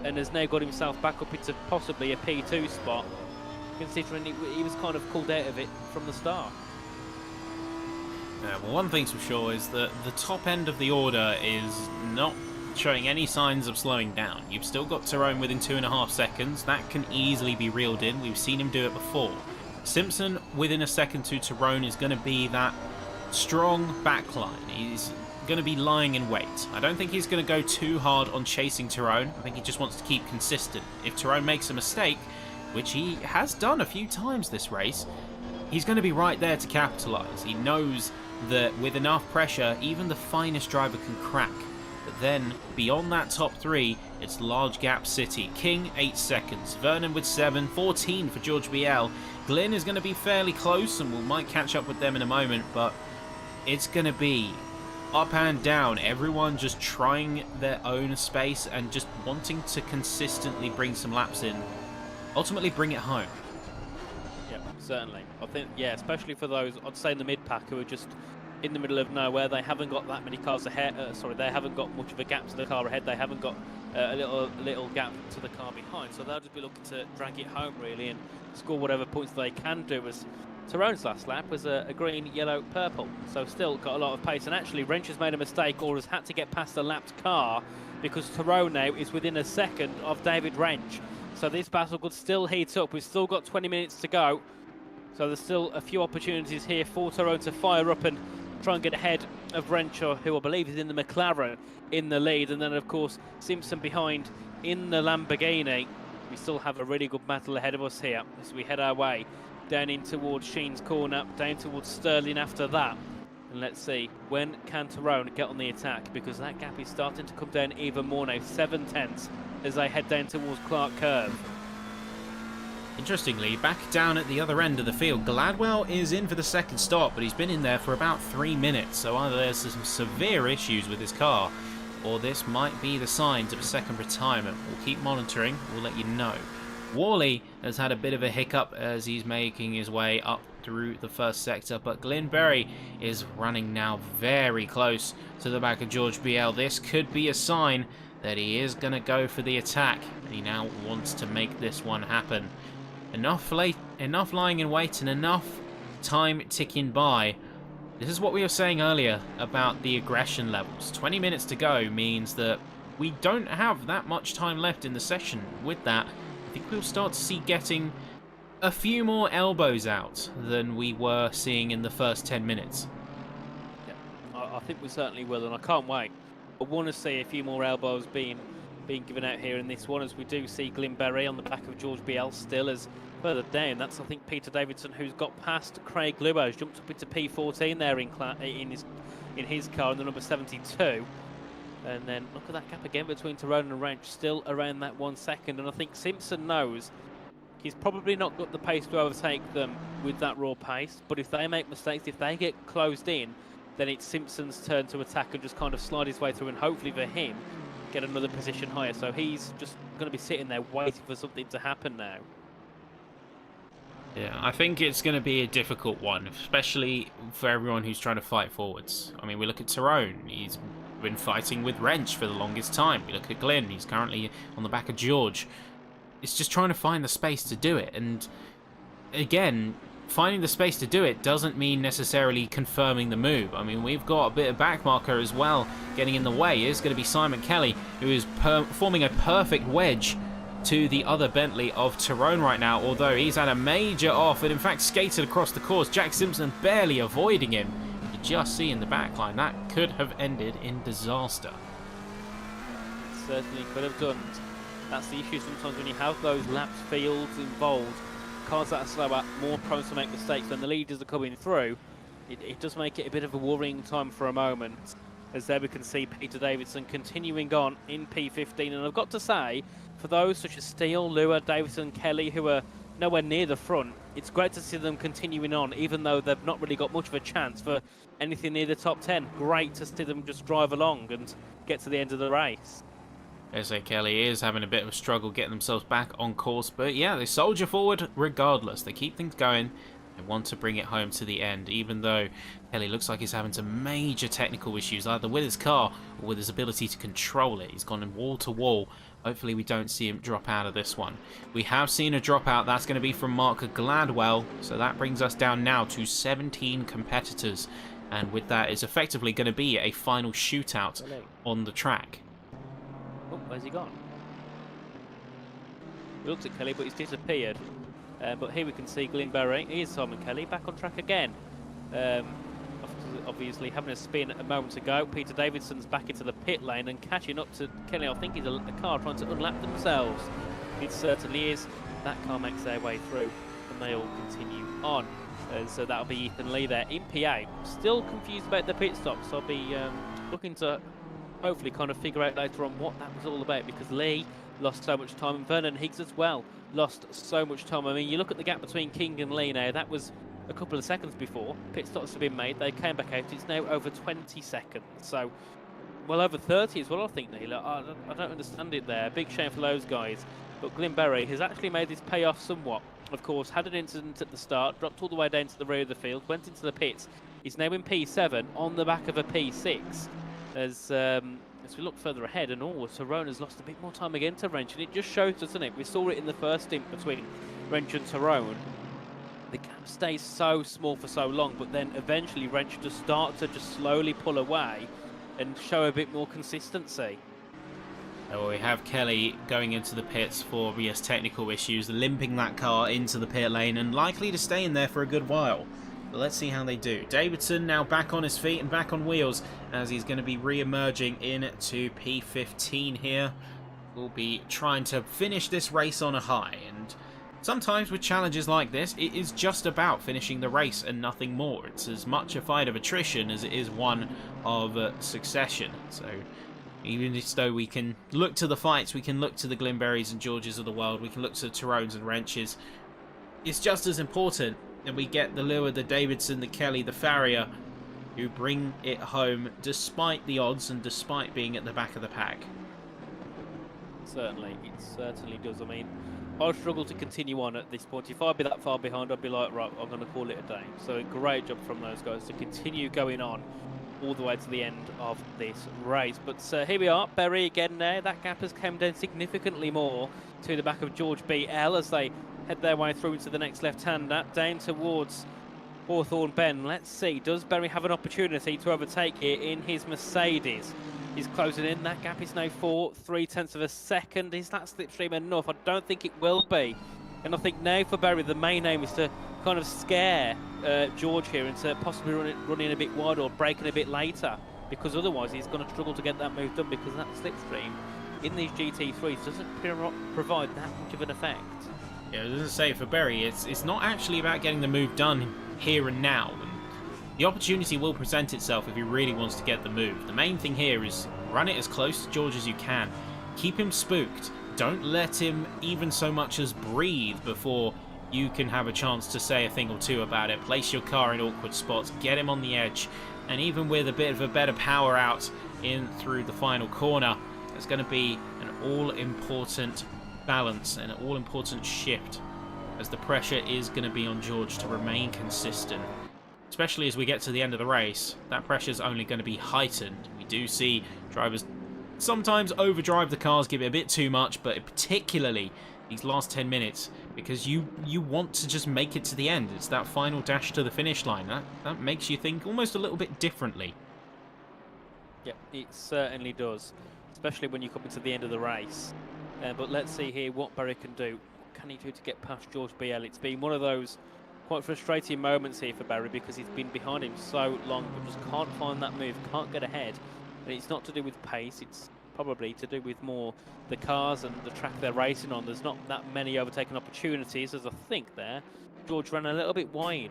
and has now got himself back up into possibly a P2 spot, considering he was kind of called out of it from the start. Yeah, well, one thing's for sure is that the top end of the order is not showing any signs of slowing down. You've still got Tyrone within 2.5 seconds. That can easily be reeled in. We've seen him do it before. Simpson within a second to Tyrone is going to be that strong backline. He's going to be lying in wait. I don't think he's going to go too hard on chasing Tyrone. I think he just wants to keep consistent. If Tyrone makes a mistake, which he has done a few times this race, he's going to be right there to capitalise. He knows that with enough pressure, even the finest driver can crack. But then, beyond that top 3, it's large gap city. King, 8 seconds. Vernon with 7. 14 for George BL. Glyn is going to be fairly close, and we might catch up with them in a moment, but it's going to be up and down. Everyone just trying their own space and just wanting to consistently bring some laps in. Ultimately, bring it home. Yeah, certainly. I think, yeah, especially for those, I'd say in the mid-pack, who are just in the middle of nowhere. They haven't got that many cars ahead. Sorry, they haven't got much of a gap to the car ahead. They haven't got a little gap to the car behind. So they'll just be looking to drag it home really and score whatever points they can do. As Tyrone's last lap was a green, yellow, purple. So still got a lot of pace. And actually, Wrench has made a mistake or has had to get past the lapped car because Tyrone now is within a second of David Wrench. So this battle could still heat up. We've still got 20 minutes to go. So there's still a few opportunities here for Tyrone to fire up and try and get ahead of Wrench, who I believe is in the McLaren in the lead. And then, of course, Simpson behind in the Lamborghini. We still have a really good battle ahead of us here as we head our way down in towards Sheen's Corner, down towards Stirling after that. And let's see, when can Tyrone get on the attack? Because that gap is starting to come down even more now, 7/10 as they head down towards Clark Curve. Interestingly, back down at the other end of the field, Gladwell is in for the second stop, but he's been in there for about 3 minutes, so either there's some severe issues with his car, or this might be the signs of a second retirement. We'll keep monitoring, we'll let you know. Worley has had a bit of a hiccup as he's making his way up through the first sector, but Glenberry is running now very close to the back of George BL. This could be a sign that he is going to go for the attack, and he now wants to make this one happen. Enough lying in wait and enough time ticking by. This is what we were saying earlier about the aggression levels. 20 minutes to go means that we don't have that much time left in the session. With that, I think we'll start to see getting a few more elbows out than we were seeing in the first 10 minutes. Yeah, I think we certainly will, and I can't wait. I want to see a few more elbows being given out here in this one, as we do see Glenberry on the back of George BL still as further down. That's, I think, Peter Davidson, who's got past Craig Lubo's jumped up into P14 there in his car in the number 72. And then look at that gap again between Tyrone and Wrench, still around that 1 second. And I think Simpson knows he's probably not got the pace to overtake them with that raw pace. But if they make mistakes, if they get closed in, then it's Simpson's turn to attack and just kind of slide his way through, and hopefully for him, get another position higher. So he's just going to be sitting there waiting for something to happen now. Yeah, I think it's going to be a difficult one, especially for everyone who's trying to fight forwards. I mean, we look at Tyrone. He's been fighting with Wrench for the longest time. We look at Glenn. He's currently on the back of George. It's just trying to find the space to do it. And again, finding the space to do it doesn't mean necessarily confirming the move. I mean, we've got a bit of backmarker as well getting in the way. It's going to be Simon Kelly, who is forming a perfect wedge to the other Bentley of Tyrone right now, although he's had a major off and in fact skated across the course. Jack Simpson barely avoiding him. You just see in the back line, that could have ended in disaster. It certainly could have done. That's the issue sometimes when you have those lapped fields involved. Cars that are slower, more prone to make mistakes when the leaders are coming through. It does make it a bit of a worrying time for a moment. As there we can see Peter Davidson continuing on in P15. And I've got to say, for those such as Steele, Lua, Davidson, Kelly, who are nowhere near the front, it's great to see them continuing on, even though they've not really got much of a chance for anything near the top 10. Great to see them just drive along and get to the end of the race. S.A. Kelly is having a bit of a struggle getting themselves back on course, but yeah, they soldier forward regardless. They keep things going. They want to bring it home to the end, even though Kelly looks like he's having some major technical issues, either with his car or with his ability to control it. He's gone wall to wall. Hopefully we don't see him drop out of this one. We have seen a dropout. That's going to be from Mark Gladwell, so that brings us down now to 17 competitors, and with that is effectively going to be a final shootout on the track. Oh, where's he gone? We looked at Kelly, but he's disappeared. But here we can see Glenberry. Here's Simon Kelly back on track again. Obviously having a spin a moment ago. Peter Davidson's back into the pit lane and catching up to Kelly. I think he's a car trying to unlap themselves. It certainly is. That car makes their way through and they all continue on. And so that'll be Ethan Lee there in P8. Still confused about the pit stop, so I'll be looking to hopefully kind of figure out later on what that was all about, because Lee lost so much time and Vernon Higgs as well lost so much time. I mean, you look at the gap between King and Lee now, that was a couple of seconds before pit stops have been made. They came back out. It's now over 20 seconds. So, well, over 30 as well, I think, Neil. I don't understand it there. Big shame for those guys. But Glenberry has actually made this pay off somewhat. Of course, had an incident at the start, dropped all the way down to the rear of the field, went into the pits, He's now in P7 on the back of a P6 as we look further ahead, and Tyrone's lost a bit more time again to Wrench, and it just shows, doesn't it? We saw it in the first stint between Wrench and Tyrone. The gap stays so small for so long, but then eventually Wrench just starts to just slowly pull away and show a bit more consistency. Well, we have Kelly going into the pits for technical issues, limping that car into the pit lane and likely to stay in there for a good while. But let's see how they do. Davidson now back on his feet and back on wheels as he's going to be re-emerging into P15 here. We'll be trying to finish this race on a high, and sometimes with challenges like this, it is just about finishing the race and nothing more. It's as much a fight of attrition as it is one of succession. So even though we can look to the fights, we can look to the Glimberries and Georges of the world, we can look to the Tyrones and Wrenches, it's just as important that we get the Lua, the Davidson, the Kelly, the Farrier, who bring it home despite the odds and despite being at the back of the pack. Certainly, it certainly does. I mean, I struggle to continue on at this point. If I'd be that far behind, I'd be like, right, I'm going to call it a day. So a great job from those guys to continue going on all the way to the end of this race. But here we are, Berry again there. That gap has come down significantly more to the back of George BL as they head their way through to the next left-hander, down towards Hawthorne Bend. Let's see, does Berry have an opportunity to overtake here in his Mercedes? He's closing in. That gap is now 4/3 of a second. Is that slipstream enough? I don't think it will be. And I think now for Berry, the main aim is to kind of scare George here into possibly running a bit wide or braking a bit later, because otherwise he's going to struggle to get that move done, because that slipstream in these GT3s doesn't provide that much of an effect. Yeah, as I say, for Berry, it's not actually about getting the move done here and now. The opportunity will present itself if he really wants to get the move. The main thing here is run it as close to George as you can. Keep him spooked. Don't let him even so much as breathe before you can have a chance to say a thing or two about it. Place your car in awkward spots, get him on the edge, and even with a bit of a better power out in through the final corner, there's going to be an all-important balance and an all-important shift, as the pressure is going to be on George to remain consistent. Especially as we get to the end of the race, that pressure is only going to be heightened. We do see drivers sometimes overdrive the cars, give it a bit too much, but particularly these last 10 minutes, because you want to just make it to the end. It's that final dash to the finish line. That makes you think almost a little bit differently. Yeah, it certainly does, especially when you come into the end of the race. But let's see here what Berry can do. What can he do to get past George BL? It's been one of those quite frustrating moments here for Berry, because he's been behind him so long but just can't find that move, can't get ahead. And it's not to do with pace, it's probably to do with more the cars and the track they're racing on. There's not that many overtaking opportunities, as I think there. George ran a little bit wide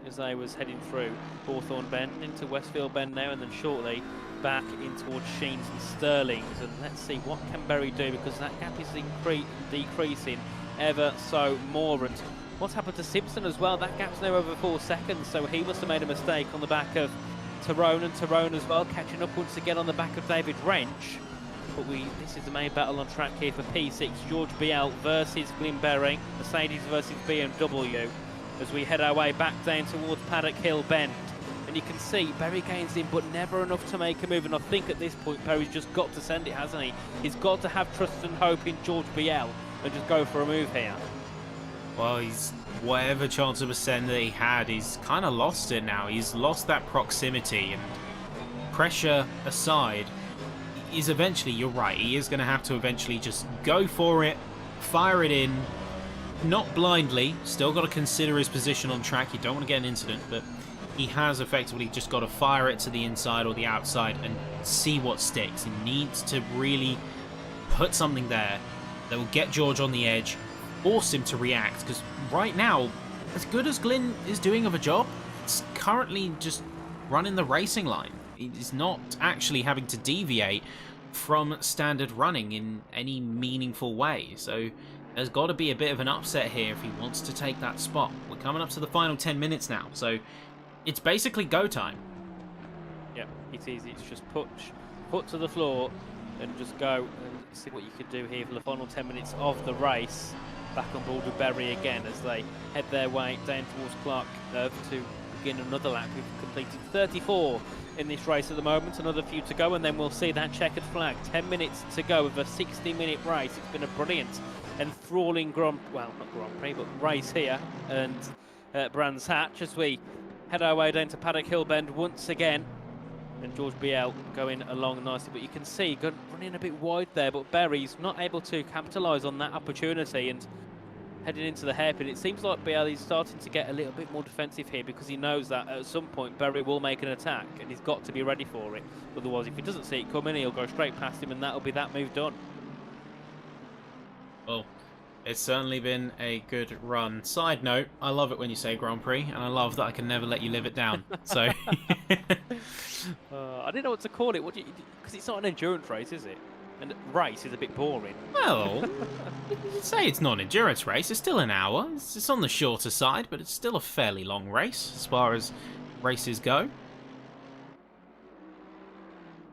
as they was heading through Hawthorne Bend into Westfield Bend now, and then shortly back in towards Sheens and Sterling's. And let's see what can Berry do, because that gap is decreasing ever so more. And what's happened to Simpson as well? That gap's now over 4 seconds, so he must have made a mistake on the back of Tyrone, and Tyrone as well catching up once again on the back of David Wrench. But this is the main battle on track here for P6. George BL versus Glimberry, Mercedes versus BMW, as we head our way back down towards Paddock Hill Bend. And you can see Berry gains in, but never enough to make a move. And I think at this point Berry's just got to send it, hasn't he? He's got to have trust and hope in George BL and just go for a move here. Well, he's whatever chance of a send that he had, he's kind of lost it now. He's lost that proximity, and pressure aside, is eventually, you're right, he is going to have to eventually just go for it, fire it in, not blindly, still got to consider his position on track. You don't want to get an incident, but he has effectively just got to fire it to the inside or the outside and see what sticks. He needs to really put something there that will get George on the edge, force him to react, because right now, as good as Glyn is doing of a job, it's currently just running the racing line. He's not actually having to deviate from standard running in any meaningful way. So there's got to be a bit of an upset here if he wants to take that spot. We're coming up to the final 10 minutes now, so it's basically go time. Yeah, it is. It's just push, foot to the floor, and just go and see what you can do here for the final 10 minutes of the race. Back on board with Berry again as they head their way down towards Clark to begin another lap. We've completed 34 in this race at the moment, another few to go, and then we'll see that checkered flag. 10 minutes to go of a 60-minute race. It's been a brilliant, enthralling not Grand Prix, but race here, and Brands Hatch as we head our way down to Paddock Hill Bend once again. And George BL going along nicely, but you can see running a bit wide there, but Berry's not able to capitalise on that opportunity and heading into the hairpin. It seems like BL is starting to get a little bit more defensive here because he knows that at some point Berry will make an attack and he's got to be ready for it. Otherwise, if he doesn't see it coming, he'll go straight past him and that'll be that move done. Well, it's certainly been a good run. Side note, I love it when you say Grand Prix, and I love that I can never let you live it down. So, I didn't know what to call it. Because it's not an endurance race, is it? And race is a bit boring. Well, say it's not an endurance race. It's still an hour. It's on the shorter side, but it's still a fairly long race as far as races go.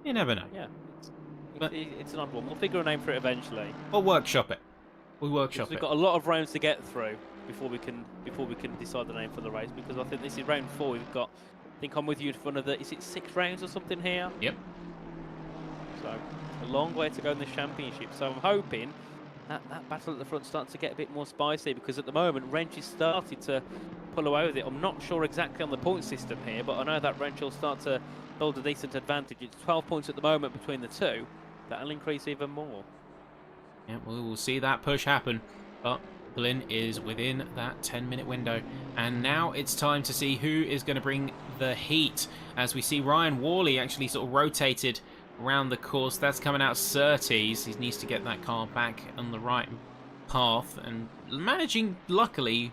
You never know. Yeah, it's an odd one. We'll figure a name for it eventually. We'll workshop it. We've got a lot of rounds to get through before we can decide the name for the race, because I think this is round 4. We've got, I think I'm with you for another, is it 6 rounds or something here? Yep. So a long way to go in this championship. So I'm hoping that battle at the front starts to get a bit more spicy, because at the moment Wrench has started to pull away with it. I'm not sure exactly on the point system here, but I know that Wrench will start to build a decent advantage. It's 12 points at the moment between the two. That'll increase even more. Yeah, we will see that push happen, but Glyn is within that 10-minute window. And now it's time to see who is going to bring the heat, as we see Ryan Worley actually sort of rotated around the course. That's coming out Surtees. He needs to get that car back on the right path, and managing, luckily,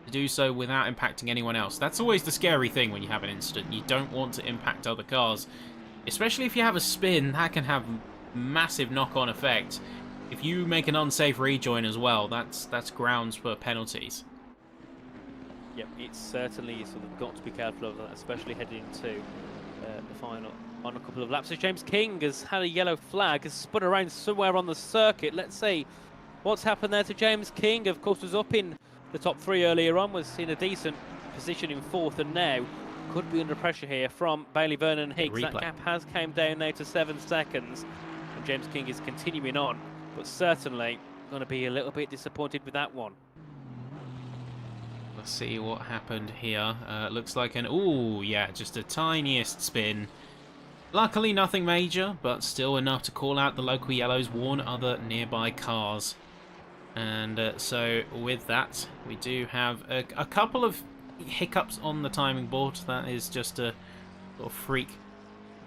to do so without impacting anyone else. That's always the scary thing when you have an incident. You don't want to impact other cars, especially if you have a spin. That can have massive knock-on effect. If you make an unsafe rejoin as well, that's grounds for penalties. Yep, it's certainly sort of got to be careful of that, especially heading into the final on a couple of laps. So James King has had a yellow flag, has spun around somewhere on the circuit. Let's see what's happened there to James King. Of course, was up in the top 3 earlier on, was in a decent position in 4th, and now could be under pressure here from Bailey Vernon Higgs. That gap has came down now to 7 seconds, and James King is continuing on, but certainly going to be a little bit disappointed with that one. Let's see what happened here. Looks like just a tiniest spin. Luckily nothing major, but still enough to call out the local yellows, warn other nearby cars. And so with that, we do have a couple of hiccups on the timing board. That is just a sort of freak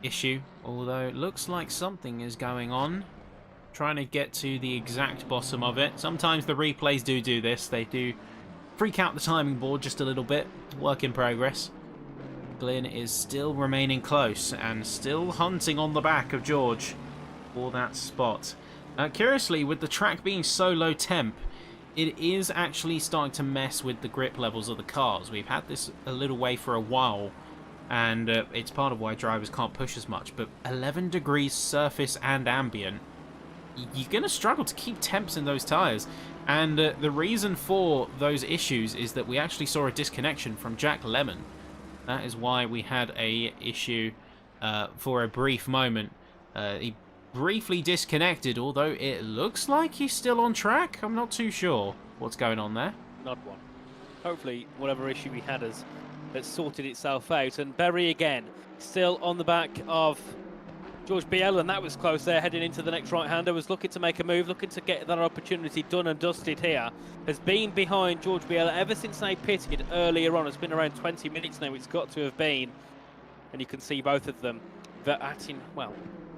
issue, although it looks like something is going on. Trying to get to the exact bottom of it. Sometimes the replays do this. They do freak out the timing board just a little bit. Work in progress. Glyn is still remaining close and still hunting on the back of George for that spot. Curiously, with the track being so low temp, it is actually starting to mess with the grip levels of the cars. We've had this a little way for a while, and it's part of why drivers can't push as much. But 11 degrees surface and ambient, you're going to struggle to keep temps in those tyres. And the reason for those issues is that we actually saw a disconnection from Jack Lemmon. That is why we had a issue for a brief moment. He briefly disconnected, although it looks like he's still on track. I'm not too sure what's going on there. Not one. Hopefully whatever issue we had has sorted itself out. And Berry again, still on the back of George BL, and that was close there, heading into the next right-hander. Was looking to make a move, looking to get that opportunity done and dusted here. Has been behind George BL ever since they pitted earlier on. It's been around 20 minutes now, it's got to have been. And you can see both of them acting, well,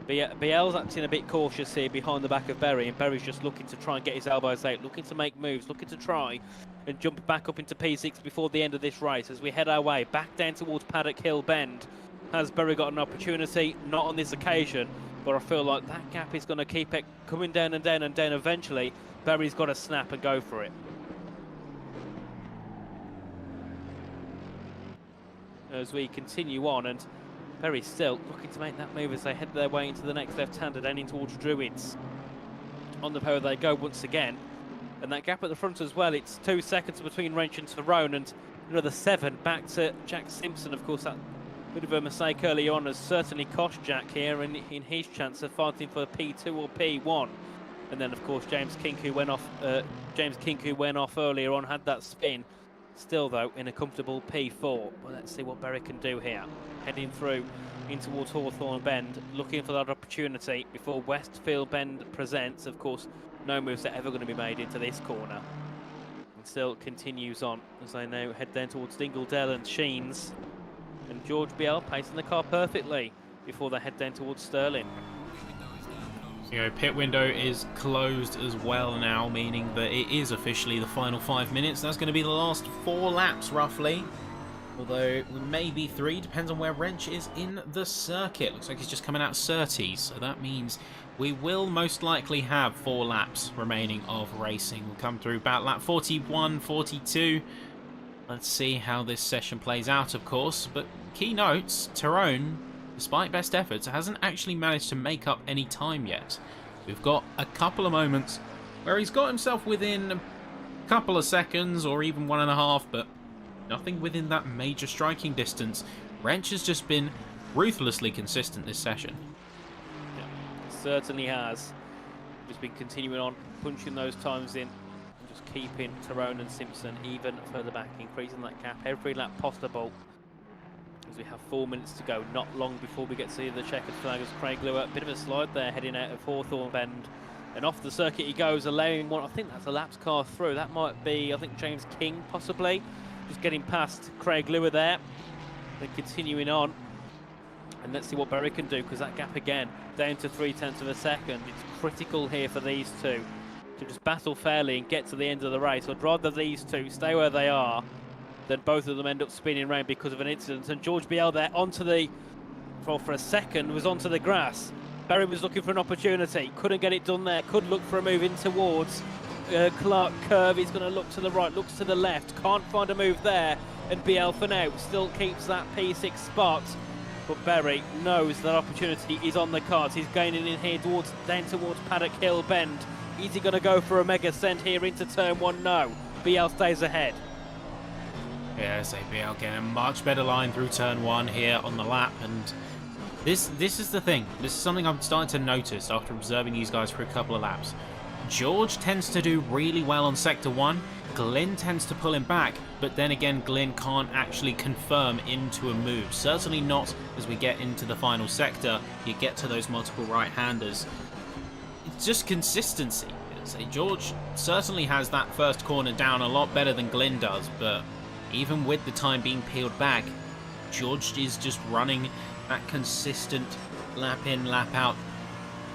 BL's acting a bit cautious here behind the back of Berry, and Berry's just looking to try and get his elbows out, looking to make moves, looking to try and jump back up into P6 before the end of this race as we head our way back down towards Paddock Hill Bend. Has Berry got an opportunity? Not on this occasion, but I feel like that gap is going to keep it coming down and down and down. Eventually, Berry's got to snap and go for it. As we continue on, and Berry's still looking to make that move as they head their way into the next left-hander, down in towards Druids. On the power they go once again, and that gap at the front as well. It's 2 seconds between Wrench and Tyrone, and another 7 back to Jack Simpson. Of course, that bit of a mistake early on has certainly cost Jack here in his chance of fighting for P2 or P1. And then, of course, James King, who went off earlier on, had that spin. Still, though, in a comfortable P4. Well, let's see what Berry can do here. Heading through in towards Hawthorne Bend, looking for that opportunity before Westfield Bend presents. Of course, no moves are ever going to be made into this corner. And still continues on as they now head down towards Dingledale and Sheens. And George Biel pacing the car perfectly before they head down towards Stirling. Pit window is closed as well now, meaning that it is officially the final 5 minutes. That's going to be the last 4 laps, roughly. Although, maybe 3, depends on where Wrench is in the circuit. Looks like he's just coming out Surtees, so that means we will most likely have 4 laps remaining of racing. We'll come through about lap 41, 42. Let's see how this session plays out, of course. But key notes, Tyrone, despite best efforts, hasn't actually managed to make up any time yet. We've got a couple of moments where he's got himself within a couple of seconds or even 1.5, but nothing within that major striking distance. Wrench has just been ruthlessly consistent this session. Yeah, certainly has. Just been continuing on, punching those times in, and just keeping Tyrone and Simpson even further back, increasing that gap every lap possible. As we have 4 minutes to go, not long before we get to see the checkered flag as Craig Lewis. Bit of a slide there heading out of Hawthorne Bend. And off the circuit he goes, allowing one, I think that's a laps car through. That might be, I think, James King possibly. Just getting past Craig Lewis there. Then continuing on. And let's see what Berry can do, because that gap again, down to 0.3 of a second. It's critical here for these two to just battle fairly and get to the end of the race. I'd rather these two stay where they are then both of them end up spinning around because of an incident. And George Biel there onto the, well, for a second, was onto the grass. Berry was looking for an opportunity, couldn't get it done there, could look for a move in towards Clark Curve. He's going to look to the right, looks to the left, can't find a move there. And Biel for now still keeps that P6 spot. But Berry knows that opportunity is on the cards. He's gaining in here down towards Paddock Hill Bend. Is he going to go for a mega send here into turn 1? No. Biel stays ahead. Yeah, Biel getting a much better line through turn 1 here on the lap, and this is the thing. This is something I'm starting to notice after observing these guys for a couple of laps. George tends to do really well on sector 1. Glyn tends to pull him back, but then again, Glyn can't actually confirm into a move. Certainly not as we get into the final sector. You get to those multiple right-handers. It's just consistency. George certainly has that first corner down a lot better than Glyn does, but even with the time being peeled back, George is just running that consistent lap in, lap out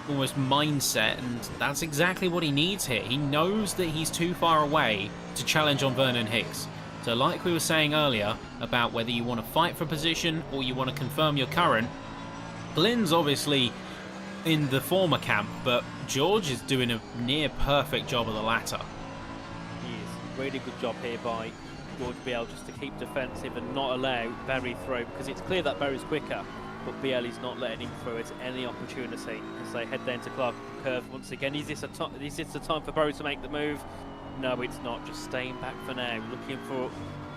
almost mindset, and that's exactly what he needs here. He knows that he's too far away to challenge on Vernon Hicks. So like we were saying earlier about whether you want to fight for position or you want to confirm your current, Glyn's obviously in the former camp, but George is doing a near perfect job of the latter. He is. Really good job here by George Biel just to keep defensive and not allow Berry through, because it's clear that Berry's quicker, but Biel is not letting him through at any opportunity as they head down to Clark Curve once again. Is this the time for Berry to make the move? No, it's not. Just staying back for now, looking for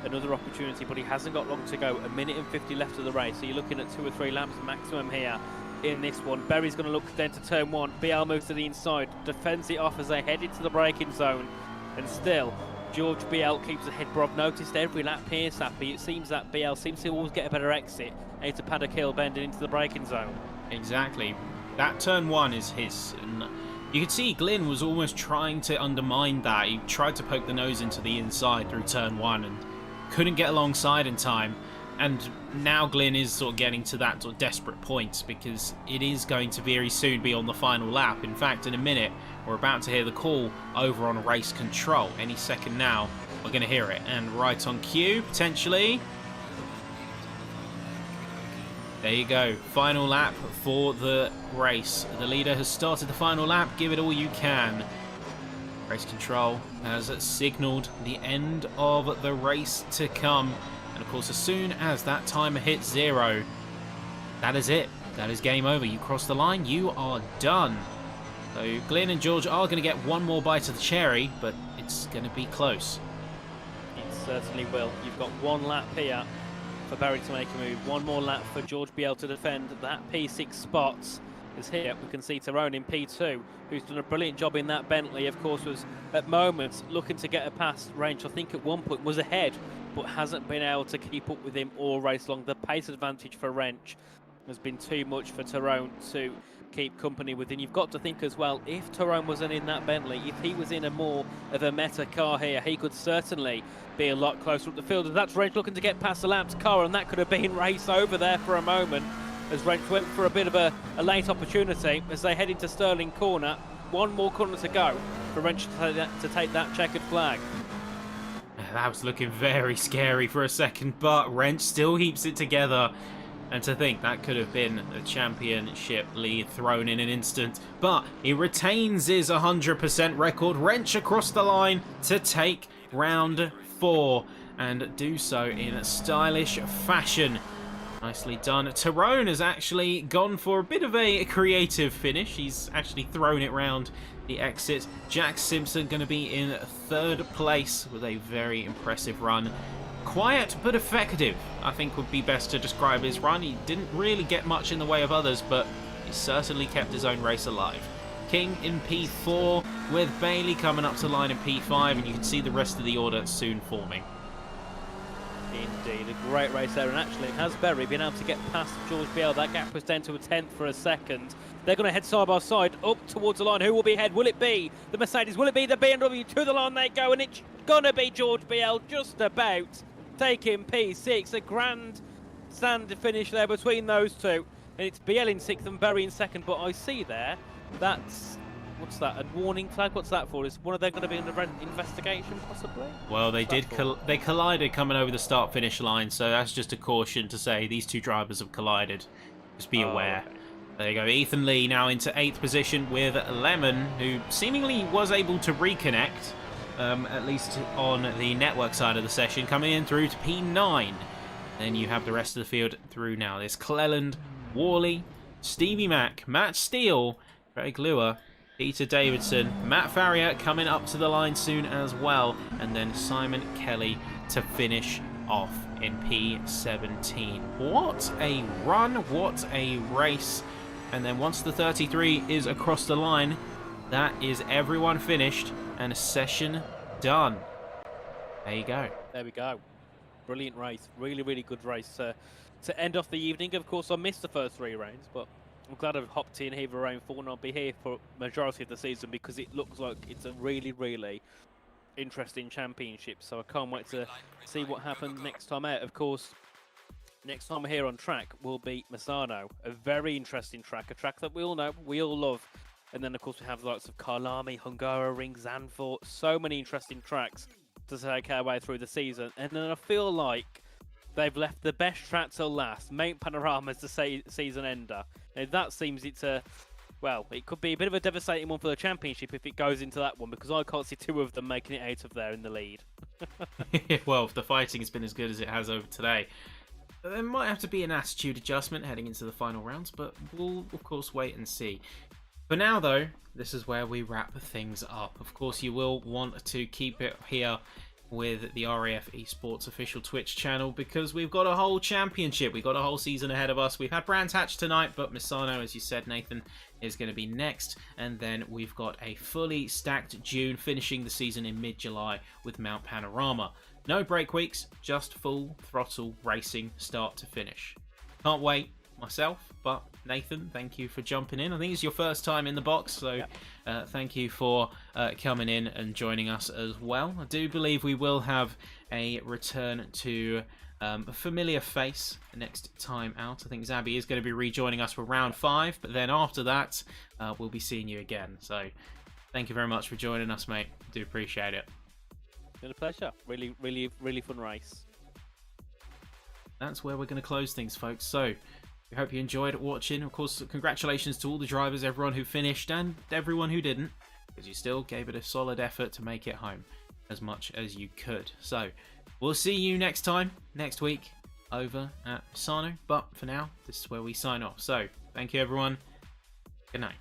another opportunity, but he hasn't got long to go. 1 minute and 50 left of the race, so you're looking at 2 or 3 laps maximum here in this one. Berry's going to look down to turn 1. Biel moves to the inside, defends it off as they head into the braking zone, and still George Biel keeps ahead. But I've noticed every lap here, Sappy, it seems that Biel seems to always get a better exit out to Paddock Hill Bend and into the braking zone. Exactly. That turn 1 is his. And you could see Glyn was almost trying to undermine that. He tried to poke the nose into the inside through turn 1 and couldn't get alongside in time. And now Glyn is sort of getting to that sort of desperate point, because it is going to very soon be on the final lap. In fact, in a minute, we're about to hear the call over on race control. Any second now, we're going to hear it. And right on cue, potentially. There you go. Final lap for the race. The leader has started the final lap. Give it all you can. Race control has signalled the end of the race to come. And of course, as soon as that timer hits 0, that is it. That is game over. You cross the line, you are done. So Glyn and George are going to get one more bite of the cherry, but it's going to be close. It's certainly will. You've got one lap here for Barry to make a move. One more lap for George Biel to defend that P6 spot. Is here. We can see Tyrone in P2, who's done a brilliant job in that Bentley. Of course, was at moments looking to get a past Wrench. I think at one point was ahead, but hasn't been able to keep up with him all race long. The pace advantage for Wrench has been too much for Tyrone to keep company with. And you've got to think as well, if Tyrone wasn't in that Bentley, if he was in a more of a meta car here, he could certainly be a lot closer up the field. And that's Wrench looking to get past the Lamps car, and that could have been race over there for a moment, as Wrench went for a bit of a late opportunity as they head into Stirling Corner. One more corner to go for Wrench to take that checkered flag. That was looking very scary for a second, but Wrench still heaps it together. And to think that could have been a championship lead thrown in an instant. But he retains his 100% record. Wrench across the line to take round 4 and do so in a stylish fashion. Nicely done. Tyrone has actually gone for a bit of a creative finish. He's actually thrown it round the exit. Jack Simpson going to be in 3rd place with a very impressive run. Quiet but effective, I think would be best to describe his run. He didn't really get much in the way of others, but he certainly kept his own race alive. King in P4 with Bailey coming up to line in P5, and you can see the rest of the order soon forming. Indeed, a great race there, and actually has Berry been able to get past George Biel. That gap was down to a 10th for a second. They're going to head side by side up towards the line. Who will be ahead? Will it be the Mercedes? Will it be the BMW? To the line they go, and it's going to be George Biel just about taking P6. A grand stand to finish there between those two, and it's Biel in 6th and Berry in 2nd. But I see there, that's... what's that? A warning flag? What's that for? Is one of them going to be under investigation, possibly? Well, they did. They collided coming over the start-finish line, so that's just a caution to say these two drivers have collided. Just be aware. Okay. There you go. Ethan Lee now into 8th position with Lemon, who seemingly was able to reconnect, at least on the network side of the session, coming in through to P9. Then you have the rest of the field through now. There's Cleland, Worley, Stevie Mack, Matt Steele, Craig Lua, Peter Davidson, Matt Farrier coming up to the line soon as well, and then Simon Kelly to finish off in P17. What a run, what a race. And then once the 33 is across the line, that is everyone finished and a session done. There you go. There we go. Brilliant race. Really, really good race to end off the evening. Of course, I missed the first 3 rounds, but I'm glad I've hopped in here for round 4, and I'll be here for majority of the season because it looks like it's a really, really interesting championship. So I can't wait to see what happens next time out. Of course, next time here on track will be Misano, a very interesting track, a track that we all know, we all love. And then, of course, we have the likes of Karlami, Hungaroring, Zandvoort, so many interesting tracks to take our way through the season. And then I feel like they've left the best track till last, Mount Panorama, as the season ender. Now, that seems well, it could be a bit of a devastating one for the championship if it goes into that one, because I can't see 2 of them making it out of there in the lead. Well, if the fighting has been as good as it has over today, there might have to be an attitude adjustment heading into the final rounds, but we'll, of course, wait and see. For now, though, this is where we wrap things up. Of course, you will want to keep it here with the RAF Esports official Twitch channel, because we've got a whole championship. We've got a whole season ahead of us. We've had Brands Hatch tonight, but Misano, as you said, Nathan, is going to be next. And then we've got a fully stacked June, finishing the season in mid-July with Mount Panorama. No break weeks, just full throttle racing start to finish. Can't wait myself, but Nathan, thank you for jumping in. I think it's your first time in the box, so thank you for coming in and joining us as well. I do believe we will have a return to a familiar face next time out. I think Zabby is going to be rejoining us for round 5, but then after that, we'll be seeing you again. So thank you very much for joining us, mate. Do appreciate it. It's been a pleasure. Really, really, really fun race. That's where we're going to close things, folks. So we hope you enjoyed watching. Of course, congratulations to all the drivers, everyone who finished and everyone who didn't, because you still gave it a solid effort to make it home as much as you could. So we'll see you next time, next week, over at Misano. But for now, this is where we sign off. So thank you, everyone. Good night.